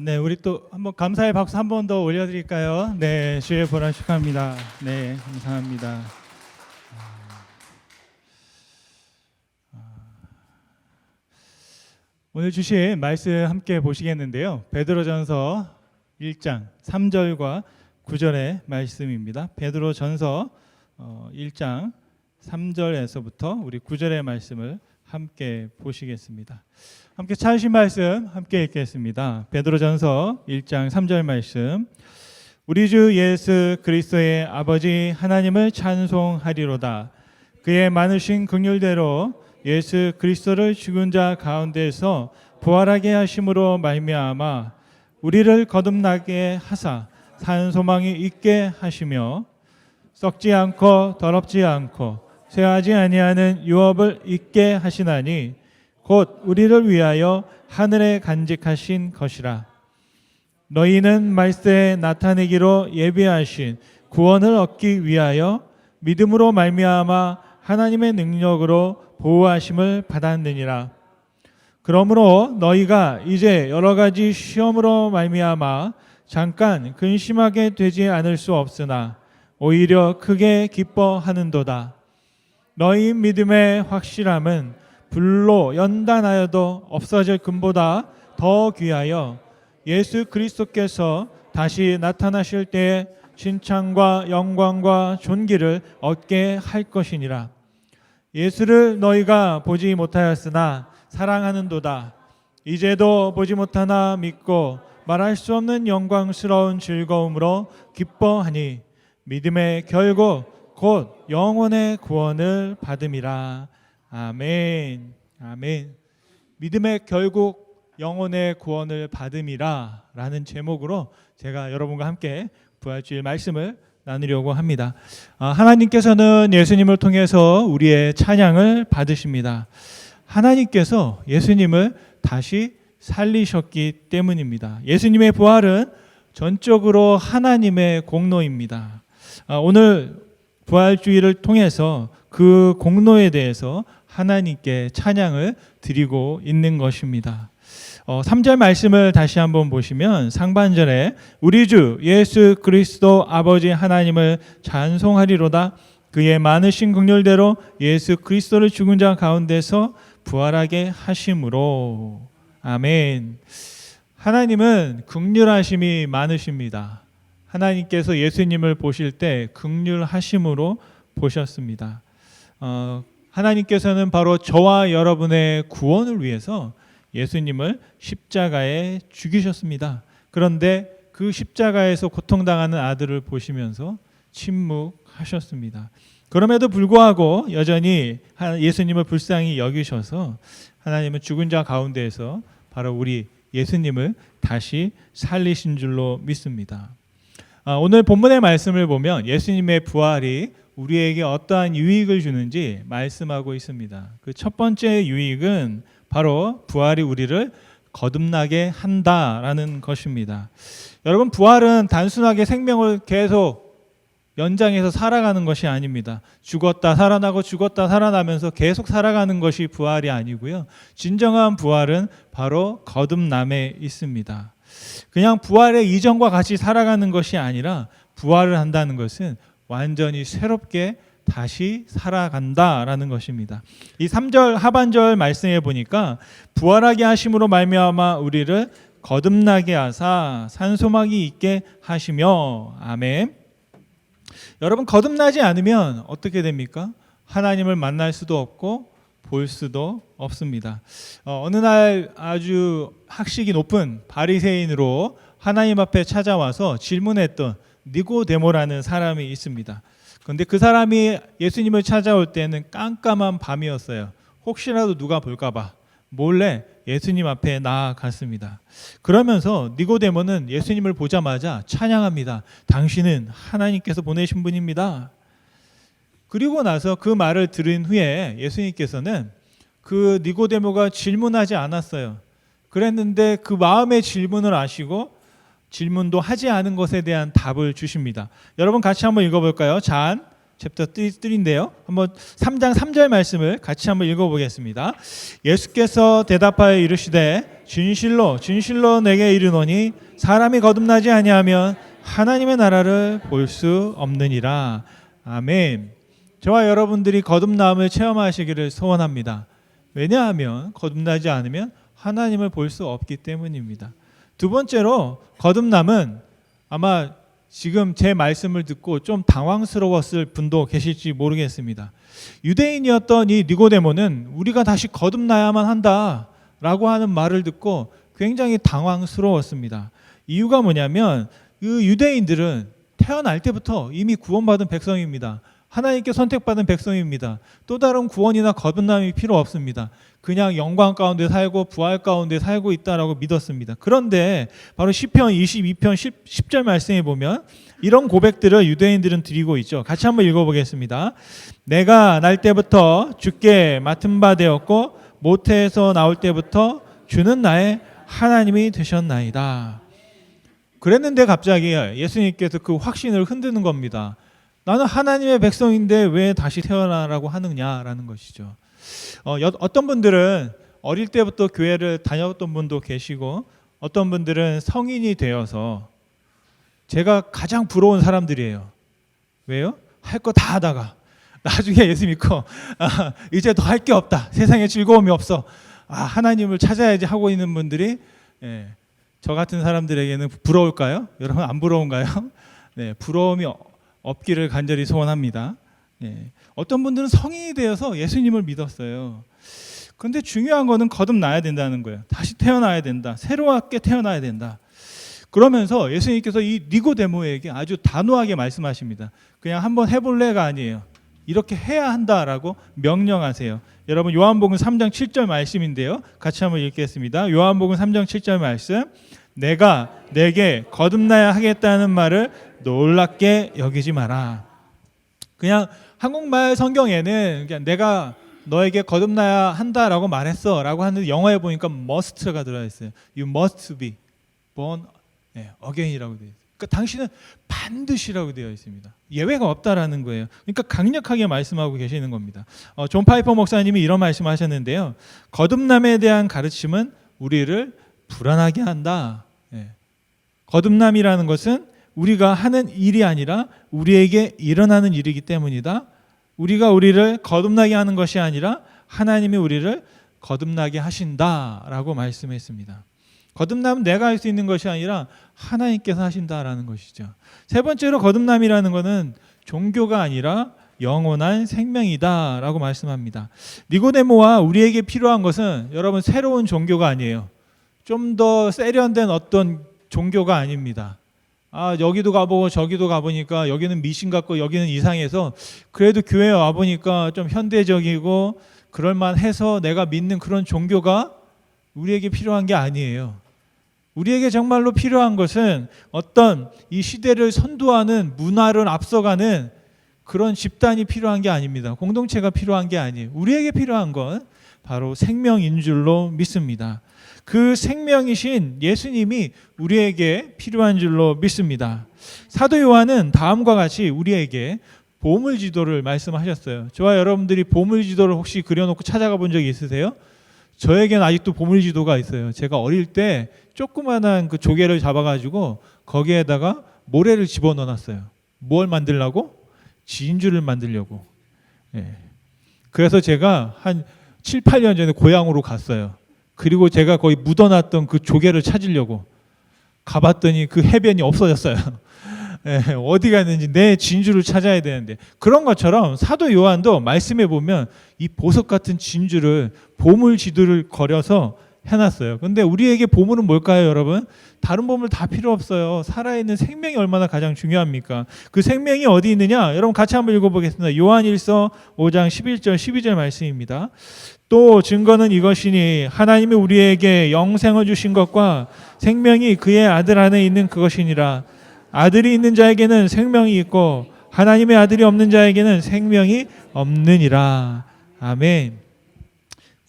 네, 우리 또 한번 감사의 박수 한 번 더 올려드릴까요? 네, 주의 보라 축하합니다. 네, 감사합니다. 오늘 주신 말씀 함께 보시겠는데요. 베드로전서 1장 3절과 9절의 말씀입니다. 베드로전서 1장 3절에서부터 우리 9절의 말씀을 함께 보시겠습니다. 함께 찾으신 말씀 함께 읽겠습니다. 베드로전서 1장 3절 말씀. 우리 주 예수 그리스도의 아버지 하나님을 찬송하리로다. 그의 많으신 긍휼대로 예수 그리스도를 죽은 자 가운데서 부활하게 하심으로 말미암아 우리를 거듭나게 하사 산 소망이 있게 하시며 썩지 않고 더럽지 않고 쇠하지 아니하는 유업을 있게 하시나니 곧 우리를 위하여 하늘에 간직하신 것이라. 너희는 말세에 나타내기로 예비하신 구원을 얻기 위하여 믿음으로 말미암아 하나님의 능력으로 보호하심을 받았느니라. 그러므로 너희가 이제 여러 가지 시험으로 말미암아 잠깐 근심하게 되지 않을 수 없으나 오히려 크게 기뻐하는도다. 너희 믿음의 확실함은 불로 연단하여도 없어질 금보다 더 귀하여 예수 그리스도께서 다시 나타나실 때에 칭찬과 영광과 존귀를 얻게 할 것이니라. 예수를 너희가 보지 못하였으나 사랑하는도다. 이제도 보지 못하나 믿고 말할 수 없는 영광스러운 즐거움으로 기뻐하니 믿음의 결국 곧 영혼의 구원을 받음이라. 아멘. 아멘. 믿음의 결국 영혼의 구원을 받음이라 라는 제목으로 제가 여러분과 함께 부활주일 말씀을 나누려고 합니다. 하나님께서는 예수님을 통해서 우리의 찬양을 받으십니다. 하나님께서 예수님을 다시 살리셨기 때문입니다. 예수님의 부활은 전적으로 하나님의 공로입니다. 오늘 부활주일을 통해서 그 공로에 대해서 하나님께 찬양을 드리고 있는 것입니다. 3절 말씀을 다시 한번 보시면 상반절에 우리 주 예수 그리스도 아버지 하나님을 찬송하리로다. 그의 많으신 긍휼대로 예수 그리스도를 죽은 자 가운데서 부활하게 하심으로. 아멘. 하나님은 긍휼하심이 많으십니다. 하나님께서 예수님을 보실 때 긍휼하심으로 보셨습니다. 하나님께서는 바로 저와 여러분의 구원을 위해서 예수님을 십자가에 죽이셨습니다. 그런데 그 십자가에서 고통당하는 아들을 보시면서 침묵하셨습니다. 그럼에도 불구하고 여전히 예수님을 불쌍히 여기셔서 하나님은 죽은 자 가운데에서 바로 우리 예수님을 다시 살리신 줄로 믿습니다. 오늘 본문의 말씀을 보면 예수님의 부활이 우리에게 어떠한 유익을 주는지 말씀하고 있습니다. 그 첫 번째 유익은 바로 부활이 우리를 거듭나게 한다라는 것입니다. 여러분, 부활은 단순하게 생명을 계속 연장해서 살아가는 것이 아닙니다. 죽었다 살아나고 죽었다 살아나면서 계속 살아가는 것이 부활이 아니고요. 진정한 부활은 바로 거듭남에 있습니다. 그냥 부활의 이전과 같이 살아가는 것이 아니라 부활을 한다는 것은 완전히 새롭게 다시 살아간다라는 것입니다. 이 3절 하반절 말씀에 보니까 부활하게 하심으로 말미암아 우리를 거듭나게 하사 산소막이 있게 하시며. 아멘. 여러분, 거듭나지 않으면 어떻게 됩니까? 하나님을 만날 수도 없고 볼 수도 없습니다. 어느 날 아주 학식이 높은 바리새인으로 하나님 앞에 찾아와서 질문했던 니고데모라는 사람이 있습니다. 그런데 그 사람이 예수님을 찾아올 때는 깜깜한 밤이었어요. 혹시라도 누가 볼까 봐 몰래 예수님 앞에 나아갔습니다. 그러면서 니고데모는 예수님을 보자마자 찬양합니다. 당신은 하나님께서 보내신 분입니다. 그리고 나서 그 말을 들은 후에 예수님께서는 그 니고데모가 질문하지 않았어요. 그랬는데 그 마음의 질문을 아시고 질문도 하지 않은 것에 대한 답을 주십니다. 여러분 같이 한번 읽어볼까요? 잔 챕터 3인데요. 한번 3장 3절 말씀을 같이 한번 읽어보겠습니다. 예수께서 대답하여 이르시되 진실로 진실로 내게 이르노니 사람이 거듭나지 아니하면 하나님의 나라를 볼 수 없느니라. 아멘. 저와 여러분들이 거듭남을 체험하시기를 소원합니다. 왜냐하면 거듭나지 않으면 하나님을 볼 수 없기 때문입니다. 두 번째로 거듭남은 아마 지금 제 말씀을 듣고 좀 당황스러웠을 분도 계실지 모르겠습니다. 유대인이었던 이 니고데모는 우리가 다시 거듭나야만 한다라고 하는 말을 듣고 굉장히 당황스러웠습니다. 이유가 뭐냐면 그 유대인들은 태어날 때부터 이미 구원받은 백성입니다. 하나님께 선택받은 백성입니다. 또 다른 구원이나 거듭남이 필요 없습니다. 그냥 영광 가운데 살고 부활 가운데 살고 있다라고 믿었습니다. 그런데 바로 시편 22편 10절 말씀에 보면 이런 고백들을 유대인들은 드리고 있죠. 같이 한번 읽어보겠습니다. 내가 날 때부터 주께 맡은 바 되었고 모태에서 나올 때부터 주는 나의 하나님이 되셨나이다. 그랬는데 갑자기 예수님께서 그 확신을 흔드는 겁니다. 나는 하나님의 백성인데 왜 다시 태어나라고 하느냐라는 것이죠. 어떤 분들은 어릴 때부터 교회를 다녔던 분도 계시고 어떤 분들은 성인이 되어서 제가 가장 부러운 사람들이에요. 왜요? 할 거 다 하다가 나중에 예수 믿고 이제 더 할 게 없다. 세상에 즐거움이 없어. 하나님을 찾아야지 하고 있는 분들이 저 같은 사람들에게는 부러울까요? 여러분 안 부러운가요? 네, 부러움이 없기를 간절히 소원합니다. 어떤 분들은 성인이 되어서 예수님을 믿었어요. 그런데 중요한 거는 거듭나야 된다는 거예요. 다시 태어나야 된다. 새롭게 태어나야 된다. 그러면서 예수님께서 이 니고데모에게 아주 단호하게 말씀하십니다. 그냥 한번 해볼래가 아니에요. 이렇게 해야 한다라고 명령하세요. 여러분 요한복음 3장 7절 말씀인데요. 같이 한번 읽겠습니다. 요한복음 3장 7절 말씀. 내가 내게 거듭나야 하겠다는 말을 놀랍게 여기지 마라. 그냥 한국말 성경에는 그냥 내가 너에게 거듭나야 한다라고 말했어 라고 하는데 영어에 보니까 must가 들어있어요. You must be born again이라고 되어 있어요. 그러니까 당신은 반드시라고 되어 있습니다. 예외가 없다라는 거예요. 그러니까 강력하게 말씀하고 계시는 겁니다. 존 파이퍼 목사님이 이런 말씀하셨는데요. 거듭남에 대한 가르침은 우리를 불안하게 한다. 거듭남이라는 것은 우리가 하는 일이 아니라 우리에게 일어나는 일이기 때문이다. 우리가 우리를 거듭나게 하는 것이 아니라 하나님이 우리를 거듭나게 하신다라고 말씀했습니다. 거듭남은 내가 할 수 있는 것이 아니라 하나님께서 하신다라는 것이죠. 세 번째로 거듭남이라는 것은 종교가 아니라 영원한 생명이다라고 말씀합니다. 니고데모와 우리에게 필요한 것은 여러분 새로운 종교가 아니에요. 좀 더 세련된 어떤 종교가 아닙니다. 여기도 가보고 저기도 가보니까 여기는 미신 같고 여기는 이상해서 그래도 교회에 와보니까 좀 현대적이고 그럴만해서 내가 믿는 그런 종교가 우리에게 필요한 게 아니에요. 우리에게 정말로 필요한 것은 어떤 이 시대를 선도하는 문화를 앞서가는 그런 집단이 필요한 게 아닙니다. 공동체가 필요한 게 아니에요. 우리에게 필요한 건 바로 생명인 줄로 믿습니다. 그 생명이신 예수님이 우리에게 필요한 줄로 믿습니다. 사도 요한은 다음과 같이 우리에게 보물지도를 말씀하셨어요. 저와 여러분들이 보물지도를 혹시 그려놓고 찾아가 본 적이 있으세요? 저에게는 아직도 보물지도가 있어요. 제가 어릴 때 조그만한 그 조개를 잡아가지고 거기에다가 모래를 집어넣어놨어요. 뭘 만들려고? 진주를 만들려고. 그래서 제가 한 7, 8년 전에 고향으로 갔어요. 그리고 제가 거기 묻어놨던 그 조개를 찾으려고 가봤더니 그 해변이 없어졌어요. 어디 갔는지 내 진주를 찾아야 되는데, 그런 것처럼 사도 요한도 말씀해 보면 이 보석 같은 진주를 보물 지도를 그려서 해놨어요. 근데 우리에게 보물은 뭘까요, 여러분? 다른 보물 다 필요 없어요. 살아있는 생명이 얼마나 가장 중요합니까? 그 생명이 어디 있느냐? 여러분 같이 한번 읽어보겠습니다. 요한일서 5장 11절 12절 말씀입니다. 또 증거는 이것이니 하나님이 우리에게 영생을 주신 것과 생명이 그의 아들 안에 있는 그것이니라. 아들이 있는 자에게는 생명이 있고 하나님의 아들이 없는 자에게는 생명이 없느니라. 아멘.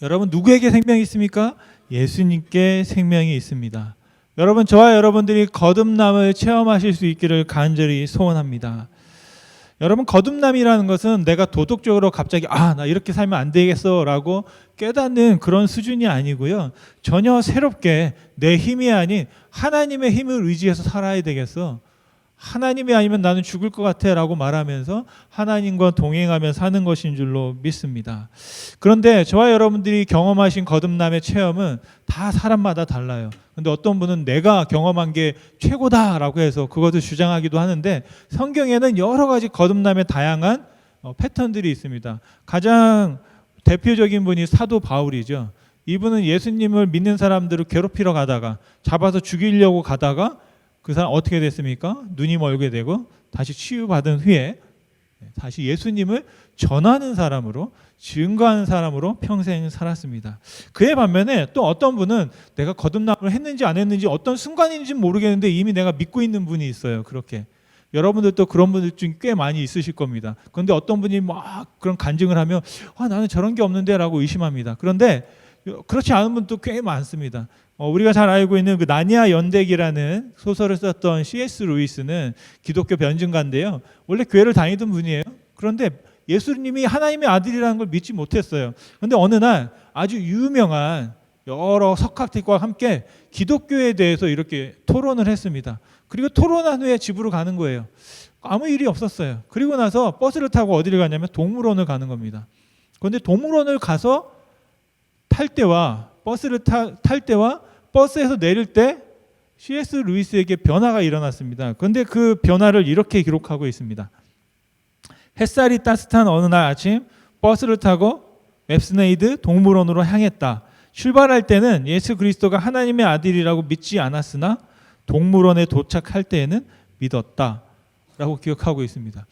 여러분 누구에게 생명이 있습니까? 예수님께 생명이 있습니다. 여러분 저와 여러분들이 거듭남을 체험하실 수 있기를 간절히 소원합니다. 여러분 거듭남이라는 것은 내가 도덕적으로 갑자기 나 이렇게 살면 안 되겠어 라고 깨닫는 그런 수준이 아니고요. 전혀 새롭게 내 힘이 아닌 하나님의 힘을 의지해서 살아야 되겠어. 하나님이 아니면 나는 죽을 것 같아 라고 말하면서 하나님과 동행하며 사는 것인 줄로 믿습니다. 그런데 저와 여러분들이 경험하신 거듭남의 체험은 다 사람마다 달라요. 근데 어떤 분은 내가 경험한 게 최고다라고 해서 그것을 주장하기도 하는데, 성경에는 여러 가지 거듭남의 다양한 패턴들이 있습니다. 가장 대표적인 분이 사도 바울이죠. 이분은 예수님을 믿는 사람들을 괴롭히러 가다가 잡아서 죽이려고 가다가 그 사람 어떻게 됐습니까? 눈이 멀게 되고 다시 치유받은 후에 다시 예수님을 전하는 사람으로, 증거하는 사람으로 평생 살았습니다. 그에 반면에 또 어떤 분은 내가 거듭남을 했는지 안 했는지 어떤 순간인지 모르겠는데 이미 내가 믿고 있는 분이 있어요. 그렇게 여러분들도 그런 분들 중 꽤 많이 있으실 겁니다. 그런데 어떤 분이 막 그런 간증을 하면 나는 저런 게 없는데 라고 의심합니다. 그런데 그렇지 않은 분도 꽤 많습니다. 우리가 잘 알고 있는 그 나니아 연대기라는 소설을 썼던 C.S. 루이스는 기독교 변증가인데요. 원래 교회를 다니던 분이에요. 그런데 예수님이 하나님의 아들이라는 걸 믿지 못했어요. 그런데 어느 날 아주 유명한 여러 석학들과 함께 기독교에 대해서 이렇게 토론을 했습니다. 그리고 토론한 후에 집으로 가는 거예요. 아무 일이 없었어요. 그리고 나서 버스를 타고 어디를 가냐면 동물원을 가는 겁니다. 그런데 동물원을 가서 탈 때와 버스를 탈 때와 버스에서 내릴 때 C.S. 루이스에게 변화가 일어났습니다. 그런데 그 변화를 이렇게 기록하고 있습니다. 햇살이 따뜻한 어느 날 아침 버스를 타고 맵스네이드 동물원으로 향했다. 출발할 때는 예수 그리스도가 하나님의 아들이라고 믿지 않았으나 동물원에 도착할 때에는 믿었다 라고 기억하고 있습니다.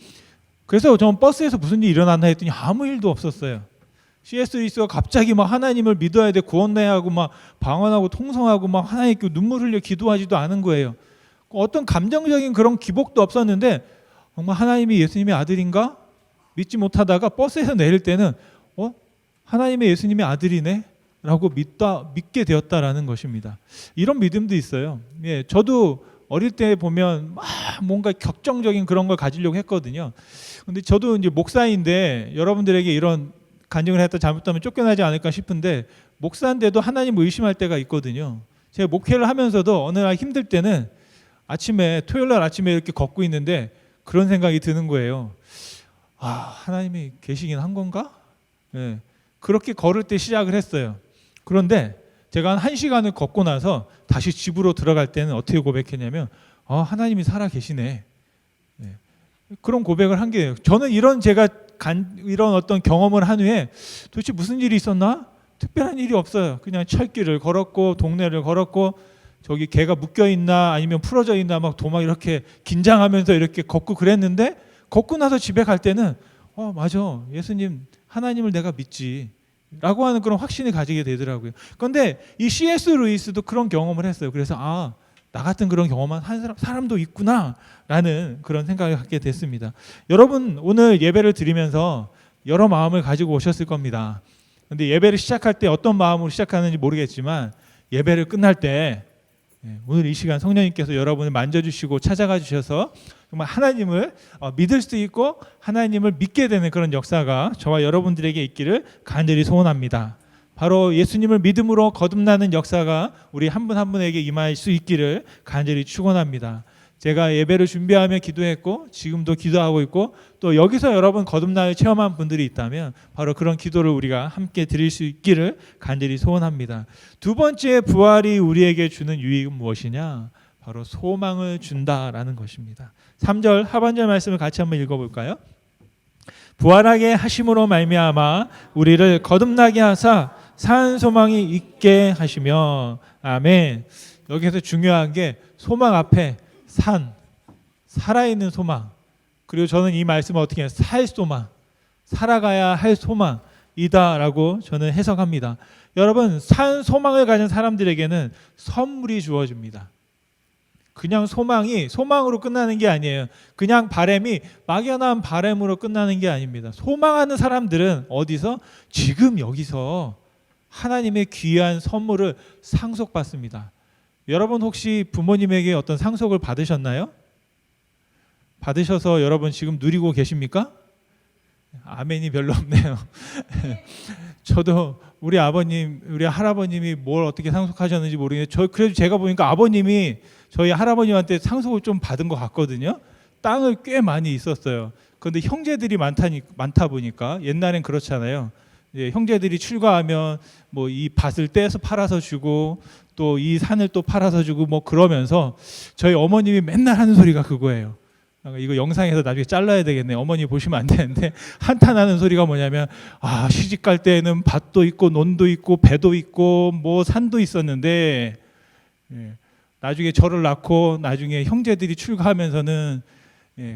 그래서 저는 버스에서 무슨 일이 일어났나 했더니 아무 일도 없었어요. C.S. 루이스가 갑자기 막 하나님을 믿어야 돼, 구원해야 하고 막 방언하고 통성하고 막 하나님께 눈물 흘려 기도하지도 않은 거예요. 어떤 감정적인 그런 기복도 없었는데 정말 하나님이 예수님의 아들인가 믿지 못하다가 버스에서 내릴 때는 하나님의 예수님의 아들이네 라고 믿게 되었다라는 것입니다. 이런 믿음도 있어요. 저도 어릴 때 보면 막 뭔가 격정적인 그런 걸 가지려고 했거든요. 근데 저도 이제 목사인데 여러분들에게 이런 간증을 했다 잘못하면 쫓겨나지 않을까 싶은데, 목사인데도 하나님 의심할 때가 있거든요. 제가 목회를 하면서도 어느 날 힘들 때는 토요일 날 아침에 이렇게 걷고 있는데 그런 생각이 드는 거예요. 하나님이 계시긴 한 건가? 그렇게 걸을 때 시작을 했어요. 그런데 제가 한 1시간을 걷고 나서 다시 집으로 들어갈 때는 어떻게 고백했냐면 하나님이 살아 계시네. 네. 그런 고백을 한 게예요. 저는 이런 이런 어떤 경험을 한 후에 도대체 무슨 일이 있었나? 특별한 일이 없어요. 그냥 철길을 걸었고 동네를 걸었고 저기 개가 묶여 있나 아니면 풀어져 있나 막 도막 이렇게 긴장하면서 이렇게 걷고 그랬는데 걷고 나서 집에 갈 때는 맞아. 예수님 하나님을 내가 믿지. 라고 하는 그런 확신을 가지게 되더라고요. 그런데 이 C.S. 루이스도 그런 경험을 했어요. 그래서 나 같은 그런 경험한 한 사람도 있구나라는 그런 생각을 갖게 됐습니다. 여러분 오늘 예배를 드리면서 여러 마음을 가지고 오셨을 겁니다. 그런데 예배를 시작할 때 어떤 마음으로 시작하는지 모르겠지만 예배를 끝날 때 오늘 이 시간 성령님께서 여러분을 만져주시고 찾아가 주셔서 정말 하나님을 믿을 수 있고 하나님을 믿게 되는 그런 역사가 저와 여러분들에게 있기를 간절히 소원합니다. 바로 예수님을 믿음으로 거듭나는 역사가 우리 한 분 한 분에게 임할 수 있기를 간절히 축원합니다. 제가 예배를 준비하며 기도했고 지금도 기도하고 있고 또 여기서 여러분 거듭남을 체험한 분들이 있다면 바로 그런 기도를 우리가 함께 드릴 수 있기를 간절히 소원합니다. 두 번째 부활이 우리에게 주는 유익은 무엇이냐? 바로 소망을 준다라는 것입니다. 3절 하반절 말씀을 같이 한번 읽어볼까요? 부활하게 하심으로 말미암아 우리를 거듭나게 하사 산 소망이 있게 하시며 아멘. 여기서 중요한 게 소망 앞에 살아있는 소망. 그리고 저는 이 말씀을 어떻게 해요? 살 소망, 살아가야 할 소망이다라고 저는 해석합니다. 여러분 산 소망을 가진 사람들에게는 선물이 주어집니다. 그냥 소망으로 끝나는 게 아니에요. 그냥 바람이 막연한 바람으로 끝나는 게 아닙니다. 소망하는 사람들은 어디서? 지금 여기서 하나님의 귀한 선물을 상속받습니다. 여러분 혹시 부모님에게 어떤 상속을 받으셨나요? 받으셔서 여러분 지금 누리고 계십니까? 아멘이 별로 없네요. 저도 우리 아버님, 우리 할아버님이 뭘 어떻게 상속하셨는지 모르겠는데 그래도 제가 보니까 아버님이 저희 할아버님한테 상속을 좀 받은 것 같거든요. 땅을 꽤 많이 있었어요. 그런데 형제들이 많다 보니까 옛날엔 그렇잖아요. 형제들이 출가하면 뭐 이 밭을 떼서 팔아서 주고 또 이 산을 또 팔아서 주고 뭐 그러면서 저희 어머님이 맨날 하는 소리가 그거예요. 이거 영상에서 나중에 잘라야 되겠네. 어머니 보시면 안 되는데 한탄하는 소리가 뭐냐면 시집 갈 때는 밭도 있고 논도 있고 배도 있고 뭐 산도 있었는데 나중에 저를 낳고 나중에 형제들이 출가하면서는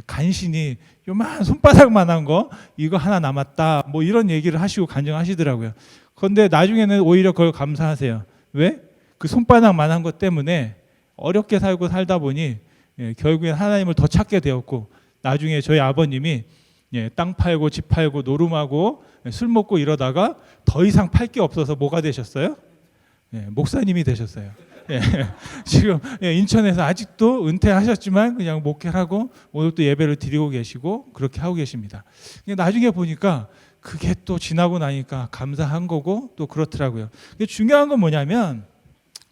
간신히 요만 손바닥만한 거 이거 하나 남았다 뭐 이런 얘기를 하시고 간증하시더라고요. 그런데 나중에는 오히려 그걸 감사하세요. 왜? 그 손바닥만한 것 때문에 어렵게 살다 보니 결국엔 하나님을 더 찾게 되었고 나중에 저희 아버님이 땅 팔고 집 팔고 노름하고 술 먹고 이러다가 더 이상 팔 게 없어서 뭐가 되셨어요? 목사님이 되셨어요. 지금 인천에서 아직도 은퇴하셨지만 그냥 목회하고 오늘 또 예배를 드리고 계시고 그렇게 하고 계십니다. 나중에 보니까 그게 또 지나고 나니까 감사한 거고 또 그렇더라고요. 중요한 건 뭐냐면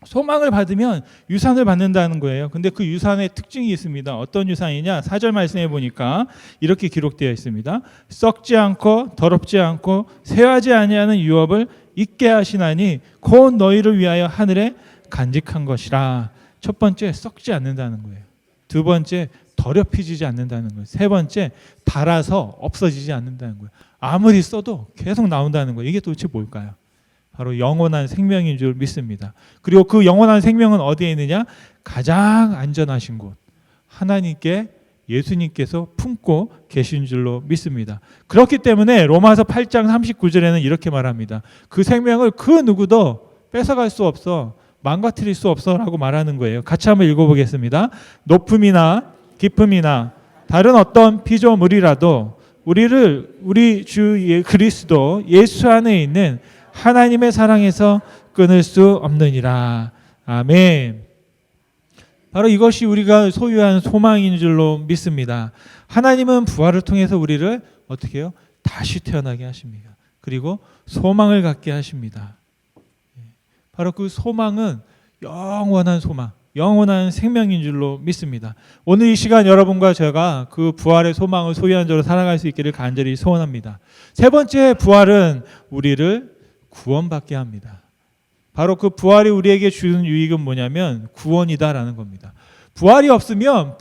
소망을 받으면 유산을 받는다는 거예요. 근데 그 유산의 특징이 있습니다. 어떤 유산이냐? 4절 말씀해 보니까 이렇게 기록되어 있습니다. 썩지 않고 더럽지 않고 쇠하지 아니하는 유업을 있게 하시나니 곧 너희를 위하여 하늘에 간직한 것이라. 첫 번째 썩지 않는다는 거예요. 두 번째 더럽혀지지 않는다는 거예요. 세 번째 닳아서 없어지지 않는다는 거예요. 아무리 써도 계속 나온다는 거예요. 이게 도대체 뭘까요? 바로 영원한 생명인 줄 믿습니다. 그리고 그 영원한 생명은 어디에 있느냐? 가장 안전하신 곳 하나님께 예수님께서 품고 계신 줄로 믿습니다. 그렇기 때문에 로마서 8장 39절에는 이렇게 말합니다. 그 생명을 그 누구도 뺏어갈 수 없어, 망가뜨릴 수 없어 라고 말하는 거예요. 같이 한번 읽어보겠습니다. 높음이나 깊음이나 다른 어떤 피조물이라도 우리 주 그리스도 예수 안에 있는 하나님의 사랑에서 끊을 수 없느니라. 아멘. 바로 이것이 우리가 소유한 소망인 줄로 믿습니다. 하나님은 부활을 통해서 우리를 어떻게 해요? 다시 태어나게 하십니다. 그리고 소망을 갖게 하십니다. 바로 그 소망은 영원한 소망, 영원한 생명인 줄로 믿습니다. 오늘 이 시간 여러분과 제가 그 부활의 소망을 소유한 자로 살아갈 수 있기를 간절히 소원합니다. 세 번째 부활은 우리를 구원받게 합니다. 바로 그 부활이 우리에게 주는 유익은 뭐냐면 구원이다라는 겁니다. 부활이 없으면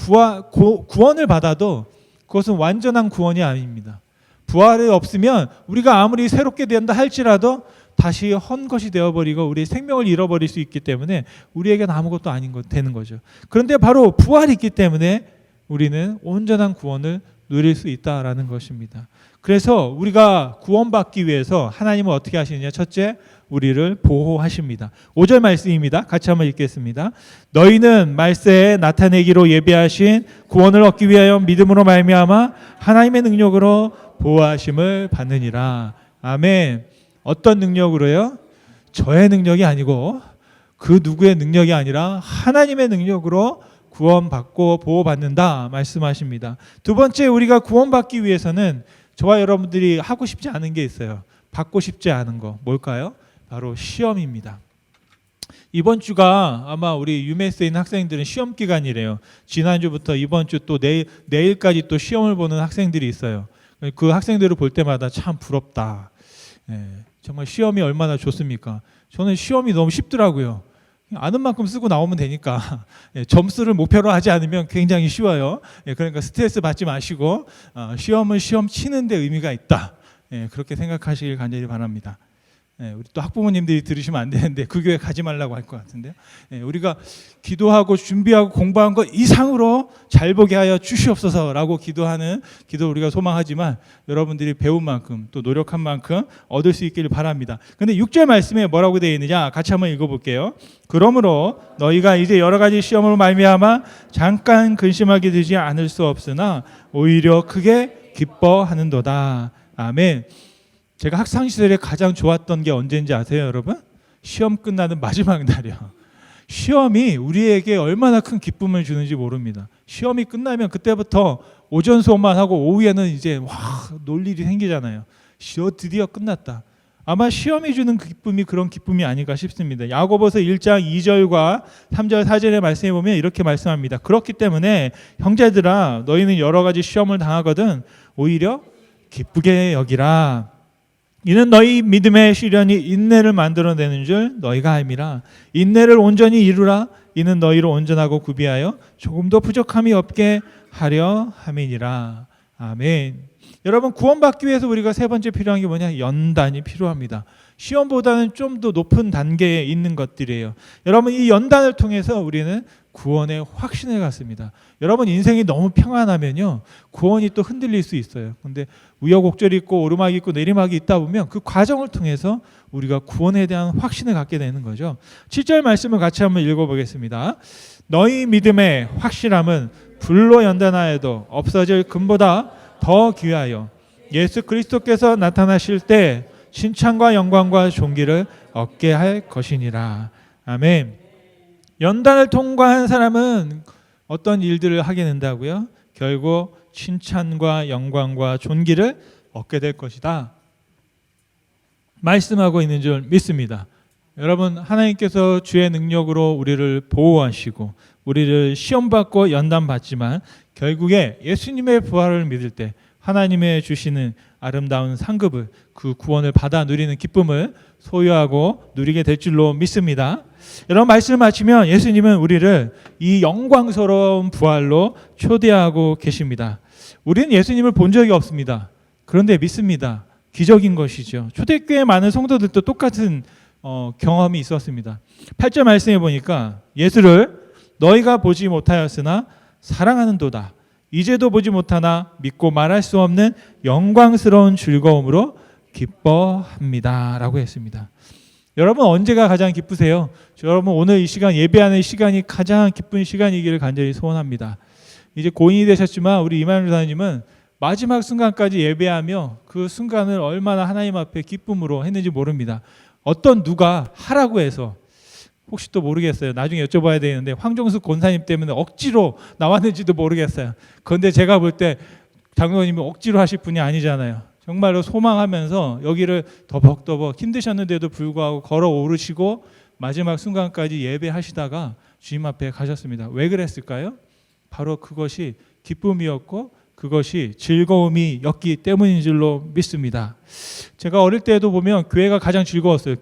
구원을 받아도 그것은 완전한 구원이 아닙니다. 부활이 없으면 우리가 아무리 새롭게 된다 할지라도 다시 헌 것이 되어버리고 우리의 생명을 잃어버릴 수 있기 때문에 우리에게는 아무것도 아닌 것 되는 거죠. 그런데 바로 부활이 있기 때문에 우리는 온전한 구원을 누릴 수 있다라는 것입니다. 그래서 우리가 구원받기 위해서 하나님은 어떻게 하시느냐? 첫째, 우리를 보호하십니다. 5절 말씀입니다. 같이 한번 읽겠습니다. 너희는 말세에 나타내기로 예비하신 구원을 얻기 위하여 믿음으로 말미암아 하나님의 능력으로 보호하심을 받느니라. 아멘. 어떤 능력으로요? 저의 능력이 아니고 그 누구의 능력이 아니라 하나님의 능력으로 구원받고 보호받는다 말씀하십니다. 두 번째, 우리가 구원받기 위해서는 저와 여러분들이 하고 싶지 않은 게 있어요. 받고 싶지 않은 거. 뭘까요? 바로 시험입니다. 이번 주가 아마 우리 UMS에 있는 학생들은 시험 기간이래요. 지난주부터 이번 주 또 내일까지 또 시험을 보는 학생들이 있어요. 그 학생들을 볼 때마다 참 부럽다. 정말 시험이 얼마나 좋습니까? 저는 시험이 너무 쉽더라고요. 아는 만큼 쓰고 나오면 되니까 점수를 목표로 하지 않으면 굉장히 쉬워요. 그러니까 스트레스 받지 마시고 시험은 시험 치는 데 의미가 있다. 그렇게 생각하시길 간절히 바랍니다. 우리 또 학부모님들이 들으시면 안 되는데 그 교회 가지 말라고 할 것 같은데요. 우리가 기도하고 준비하고 공부한 것 이상으로 잘 보게 하여 주시옵소서라고 기도하는 기도 우리가 소망하지만 여러분들이 배운 만큼 또 노력한 만큼 얻을 수 있기를 바랍니다. 근데 6절 말씀에 뭐라고 되어 있느냐? 같이 한번 읽어볼게요. 그러므로 너희가 이제 여러 가지 시험으로 말미암아 잠깐 근심하게 되지 않을 수 없으나 오히려 크게 기뻐하는도다. 아멘. 제가 학창 시절에 가장 좋았던 게 언제인지 아세요, 여러분? 시험 끝나는 마지막 날이요. 시험이 우리에게 얼마나 큰 기쁨을 주는지 모릅니다. 시험이 끝나면 그때부터 오전 수업만 하고 오후에는 이제 놀 일이 생기잖아요. 드디어 끝났다. 아마 시험이 주는 기쁨이 그런 기쁨이 아닐까 싶습니다. 야고보서 1장 2절과 3절 4절의 말씀에 보면 이렇게 말씀합니다. 그렇기 때문에 형제들아 너희는 여러 가지 시험을 당하거든 오히려 기쁘게 여기라. 이는 너희 믿음의 시련이 인내를 만들어내는 줄 너희가 알미라. 인내를 온전히 이루라. 이는 너희를 온전하고 구비하여 조금도 부족함이 없게 하려 함이니라. 아멘. 여러분, 구원받기 위해서 우리가 세 번째 필요한 게 뭐냐? 연단이 필요합니다. 시험보다는 좀 더 높은 단계에 있는 것들이에요. 여러분, 이 연단을 통해서 우리는 구원의 확신을 갖습니다. 여러분, 인생이 너무 평안하면요 구원이 또 흔들릴 수 있어요. 근데 우여곡절이 있고 오르막이 있고 내리막이 있다 보면 그 과정을 통해서 우리가 구원에 대한 확신을 갖게 되는 거죠. 7절 말씀을 같이 한번 읽어보겠습니다. 너희 믿음의 확실함은 불로 연단하여도 없어질 금보다 더 귀하여 예수 그리스도께서 나타나실 때 칭찬과 영광과 존귀를 얻게 할 것이니라. 아멘. 연단을 통과한 사람은 어떤 일들을 하게 된다고요? 결국 칭찬과 영광과 존귀를 얻게 될 것이다. 말씀하고 있는 줄 믿습니다. 여러분, 하나님께서 주의 능력으로 우리를 보호하시고 우리를 시험받고 연단받지만 결국에 예수님의 부활을 믿을 때 하나님의 주시는 아름다운 상급을 그 구원을 받아 누리는 기쁨을 소유하고 누리게 될 줄로 믿습니다. 여러분, 말씀을 마치면 예수님은 우리를 이 영광스러운 부활로 초대하고 계십니다. 우리는 예수님을 본 적이 없습니다. 그런데 믿습니다. 기적인 것이죠. 초대교회 많은 성도들도 똑같은 경험이 있었습니다. 8절 말씀해 보니까 예수를 너희가 보지 못하였으나 사랑하는도다. 이제도 보지 못하나 믿고 말할 수 없는 영광스러운 즐거움으로 기뻐합니다. 라고 했습니다. 여러분, 언제가 가장 기쁘세요? 여러분, 오늘 이 시간 예배하는 시간이 가장 기쁜 시간이기를 간절히 소원합니다. 이제 고인이 되셨지만 우리 이만희 교사님은 마지막 순간까지 예배하며 그 순간을 얼마나 하나님 앞에 기쁨으로 했는지 모릅니다. 어떤 누가 하라고 해서 혹시 또 모르겠어요. 나중에 여쭤봐야 되는데 황종숙 권사님 때문에 억지로 나왔는지도 모르겠어요. 그런데 제가 볼 때 장로님이 억지로 하실 분이 아니잖아요. 정말로 소망하면서 여기를 더벅더벅 힘드셨는데도 불구하고 걸어 오르시고 마지막 순간까지 예배하시다가 주님 앞에 가셨습니다. 왜 그랬을까요? 바로 그것이 기쁨이었고 그것이 즐거움이 였기 때문인 줄로 믿습니다. 제가 어릴 때도 보면 교회가 가장 즐거웠어요.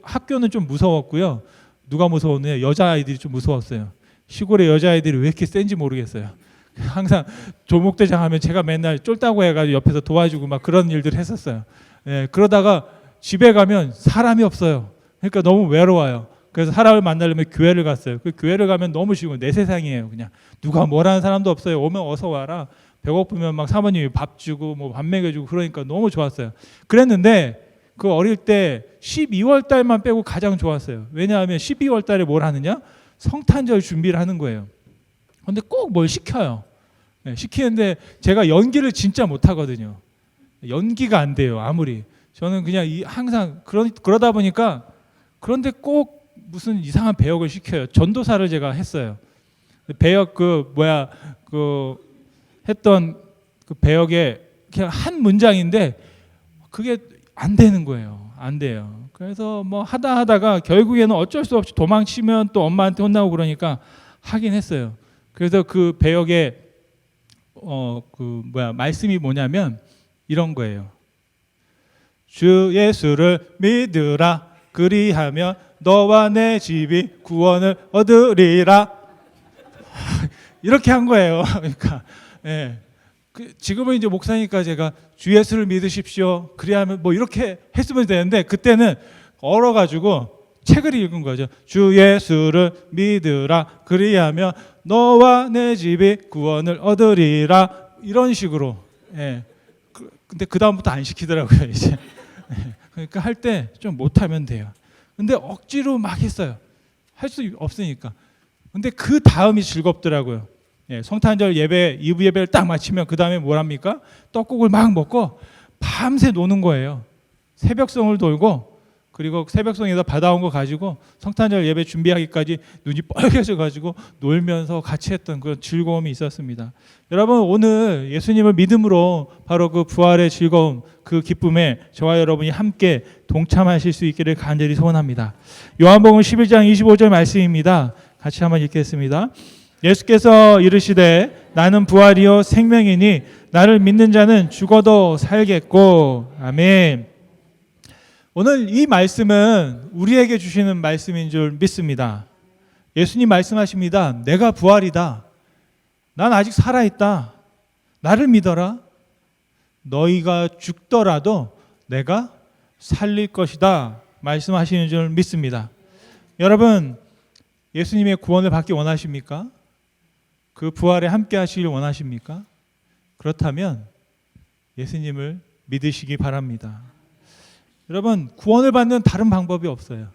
학교는 좀 무서웠고요. 누가 무서웠냐? 여자아이들이 좀 무서웠어요. 시골의 여자아이들이 왜 이렇게 센지 모르겠어요. 항상 조목대장 하면 제가 맨날 쫄다고 해가지고 옆에서 도와주고 막 그런 일들을 했었어요. 예, 그러다가 집에 가면 사람이 없어요. 그러니까 너무 외로워요. 그래서 사람을 만나려면 교회를 갔어요. 그 교회를 가면 너무 쉬운 내 세상이에요. 그냥 누가 뭐라는 사람도 없어요. 오면 어서 와라. 배고프면 막 사모님이 밥 주고 뭐 밥 먹여주고 그러니까 너무 좋았어요. 그랬는데 그 어릴 때 12월 달만 빼고 가장 좋았어요. 왜냐하면 12월 달에 뭘 하느냐? 성탄절 준비를 하는 거예요. 근데 꼭 뭘 시켜요. 네, 시키는데 제가 연기를 진짜 못하거든요. 연기가 안 돼요. 아무리. 저는 그냥 항상 그러다 보니까 그런데 꼭 무슨 이상한 배역을 시켜요. 전도사를 제가 했어요. 배역 했던 그 배역에 그냥 한 문장인데 그게 안 되는 거예요. 안 돼요. 그래서 뭐 하다가 결국에는 어쩔 수 없이 도망치면 또 엄마한테 혼나고 그러니까 하긴 했어요. 그래서 그 배역의 말씀이 뭐냐면 이런 거예요. 주 예수를 믿으라 그리하면 너와 내 집이 구원을 얻으리라. 이렇게 한 거예요. 그러니까 예. 지금은 이제 목사니까 제가 주 예수를 믿으십시오. 그리하면 뭐 이렇게 했으면 되는데 그때는 얼어가지고 책을 읽은 거죠. 주 예수를 믿으라 그리하면 너와 내 집이 구원을 얻으리라. 이런 식으로. 예. 근데 그 다음부터 안 시키더라고요. 이제. 예. 그러니까 할 때 좀 못하면 돼요. 근데 억지로 막 했어요. 할 수 없으니까. 근데 그 다음이 즐겁더라고요. 예, 성탄절 예배 2부 예배를 딱 마치면 그 다음에 뭘 합니까? 떡국을 막 먹고 밤새 노는 거예요. 새벽송을 돌고 그리고 새벽송에다 받아온 거 가지고 성탄절 예배 준비하기까지 눈이 빨개져 가지고 놀면서 같이 했던 그런 즐거움이 있었습니다. 여러분 오늘 예수님을 믿음으로 바로 그 부활의 즐거움 그 기쁨에 저와 여러분이 함께 동참하실 수 있기를 간절히 소원합니다. 요한복음 11장 25절 말씀입니다. 같이 한번 읽겠습니다. 예수께서 이르시되 나는 부활이요 생명이니 나를 믿는 자는 죽어도 살겠고. 아멘. 오늘 이 말씀은 우리에게 주시는 말씀인 줄 믿습니다. 예수님 말씀하십니다. 내가 부활이다. 난 아직 살아있다. 나를 믿어라. 너희가 죽더라도 내가 살릴 것이다. 말씀하시는 줄 믿습니다. 여러분 예수님의 구원을 받기 원하십니까? 그 부활에 함께 하시길 원하십니까? 그렇다면 예수님을 믿으시기 바랍니다. 여러분 구원을 받는 다른 방법이 없어요.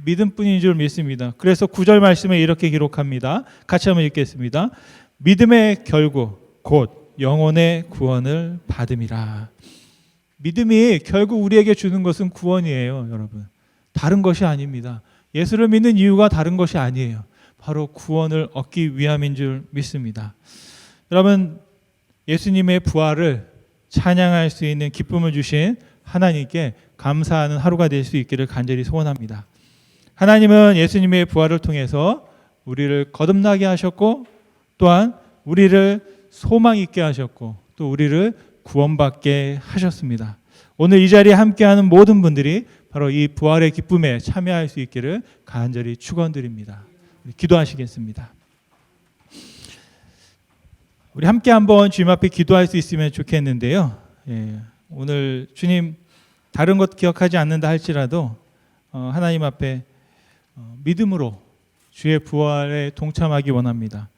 믿음뿐인 줄 믿습니다. 그래서 9절 말씀에 이렇게 기록합니다. 같이 한번 읽겠습니다. 믿음의 결국 곧 영혼의 구원을 받음이라. 믿음이 결국 우리에게 주는 것은 구원이에요. 여러분 다른 것이 아닙니다. 예수를 믿는 이유가 다른 것이 아니에요. 바로 구원을 얻기 위함인 줄 믿습니다. 여러분 예수님의 부활을 찬양할 수 있는 기쁨을 주신 하나님께 감사하는 하루가 될 수 있기를 간절히 소원합니다. 하나님은 예수님의 부활을 통해서 우리를 거듭나게 하셨고 또한 우리를 소망 있게 하셨고 또 우리를 구원받게 하셨습니다. 오늘 이 자리에 함께하는 모든 분들이 바로 이 부활의 기쁨에 참여할 수 있기를 간절히 축원드립니다. 기도하시겠습니다. 우리 함께 한번 주님 앞에 기도할 수 있으면 좋겠는데요. 오늘 주님 다른 것 기억하지 않는다 할지라도 하나님 앞에 믿음으로 주의 부활에 동참하기 원합니다.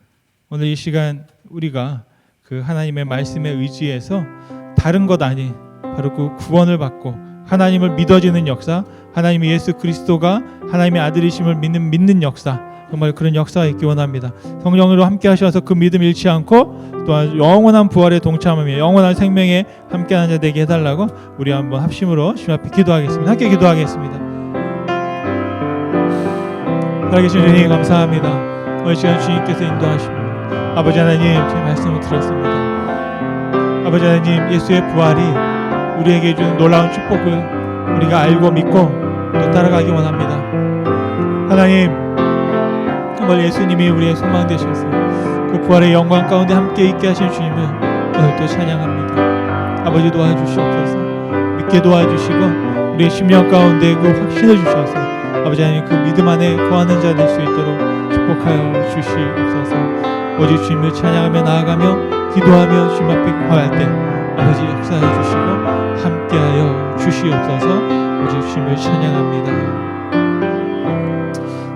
오늘 이 시간 우리가 그 하나님의 말씀에 의지해서 다른 것 아닌 바로 그 구원을 받고 하나님을 믿어지는 역사, 하나님의 예수 그리스도가 하나님의 아들이심을 믿는 역사, 정말 그런 역사가 있기 원합니다. 성령으로 함께 하셔서 그 믿음 잃지 않고 또한 영원한 부활에 동참하며 영원한 생명에 함께하는 자 되게 해달라고 우리 한번 합심으로 주님 앞에 기도하겠습니다. 함께 기도하겠습니다. 살아계신 주님 감사합니다. 오늘 시간 주님께서 인도하시고 아버지 하나님 주님 말씀을 들었습니다. 아버지 하나님 예수의 부활이 우리에게 주는 놀라운 축복을 우리가 알고 믿고 또 따라가기 원합니다. 하나님 정말 예수님이 우리의 소망 되셔서 그 부활의 영광 가운데 함께 있게 하신 주님을 오늘도 찬양합니다. 아버지 도와주시옵소서. 믿게 도와주시고 우리의 심령 가운데 그 확신을 주셔서 아버지 하나님 그 믿음 안에 거하는 자 될 수 있도록 축복하여 주시옵소서. 오직 주님을 찬양하며 나아가며 기도하며 주님 앞에 구할 때 아버지 역사해 주시고 함께하여 주시옵소서. 오직 주님을 찬양합니다.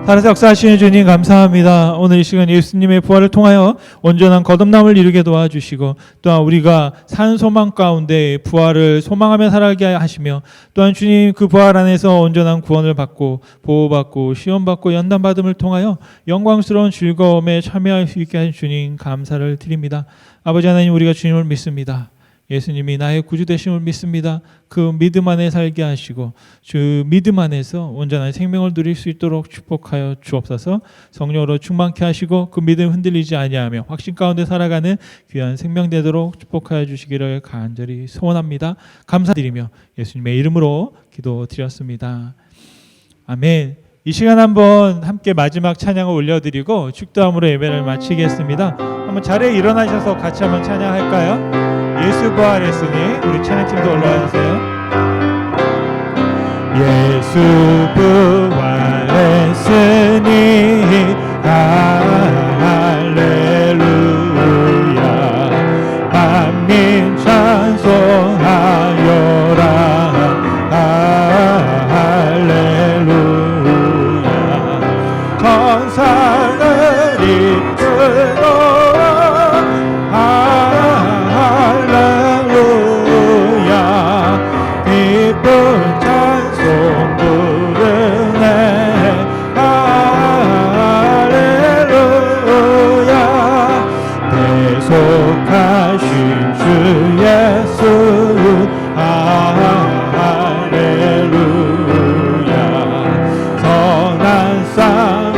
살아서 역사하시는 주님 감사합니다. 오늘 이 시간 예수님의 부활을 통하여 온전한 거듭남을 이루게 도와주시고 또한 우리가 산 소망 가운데 부활을 소망하며 살아가게 하시며 또한 주님 그 부활 안에서 온전한 구원을 받고 보호받고 시험받고 연단받음을 통하여 영광스러운 즐거움에 참여할 수 있게 하신 주님 감사를 드립니다. 아버지 하나님 우리가 주님을 믿습니다. 예수님이 나의 구주 되심을 믿습니다. 그 믿음 안에 살게 하시고 주 믿음 안에서 온전한 생명을 누릴 수 있도록 축복하여 주옵소서. 성령으로 충만케 하시고 그 믿음 흔들리지 아니하며 확신 가운데 살아가는 귀한 생명 되도록 축복하여 주시기를 간절히 소원합니다. 감사드리며 예수님의 이름으로 기도드렸습니다. 아멘. 이 시간 한번 함께 마지막 찬양을 올려드리고 축도함으로 예배를 마치겠습니다. 한번 자리에 일어나셔서 같이 한번 찬양할까요? 예수 부활했으니 우리 찬양팀도 올라와 주세요. 예수 부활했으니 할렐루야 만민 찬송하여라 할렐루야 천사를 이끌고 기쁜 찬송 부르네 할렐루야 대속하신 주 예수 할렐루야 선한 싸움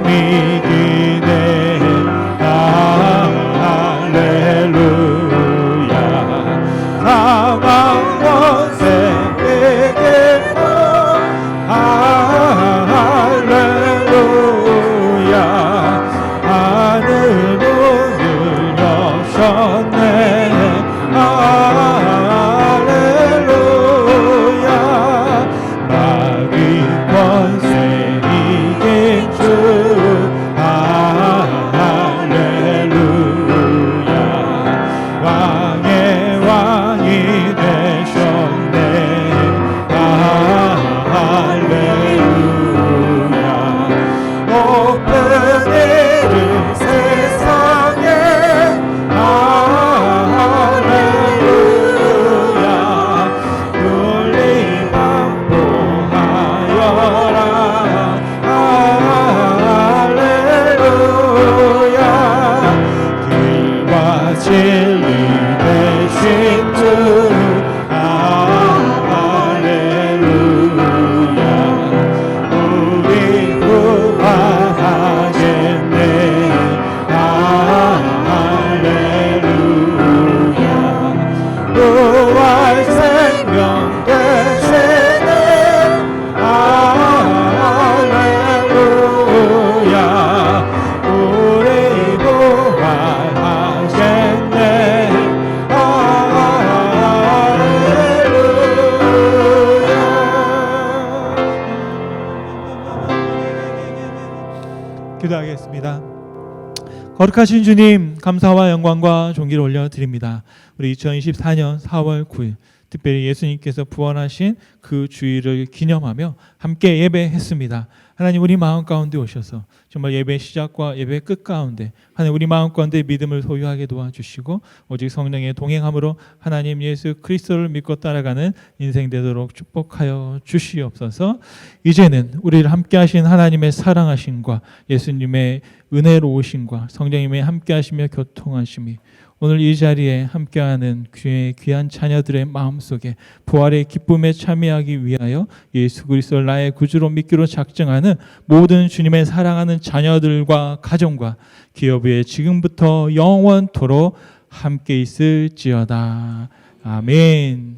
이기네 할렐루야 사망 원세 할렐루야 하늘 문을 여셨네 할렐루야 마귀 권세 이긴 주 할렐루야 왕의 왕이 되셨네 할렐루야 높은 이름 세상에 할렐루야 눌림 반포하여라 할렐루야 길과 진리 되신 주 할렐루야 우리 구원하겠네 할렐루야 부활 생명 되시네 할렐루야 우리 부활하겠네 기도하겠습니다. 거룩하신 주님 감사와 영광과 존귀를 올려드립니다. 우리 2024년 4월 9일 특별히 예수님께서 부활하신 그 주일을 기념하며 함께 예배했습니다. 하나님 우리 마음 가운데 오셔서 정말 예배 시작과 예배 끝 가운데 하나님 우리 마음 가운데 믿음을 소유하게 도와주시고 오직 성령의 동행함으로 하나님 예수 그리스도를 믿고 따라가는 인생 되도록 축복하여 주시옵소서. 이제는 우리를 함께 하신 하나님의 사랑하심과 예수님의 은혜로우심과 성령님의 함께 하시며 교통하심이 오늘 이 자리에 함께하는 귀한 자녀들의 마음속에 부활의 기쁨에 참여하기 위하여 예수 그리스도를 나의 구주로 믿기로 작정하는 모든 주님의 사랑하는 자녀들과 가정과 기업에 지금부터 영원토록 함께 있을지어다. 아멘.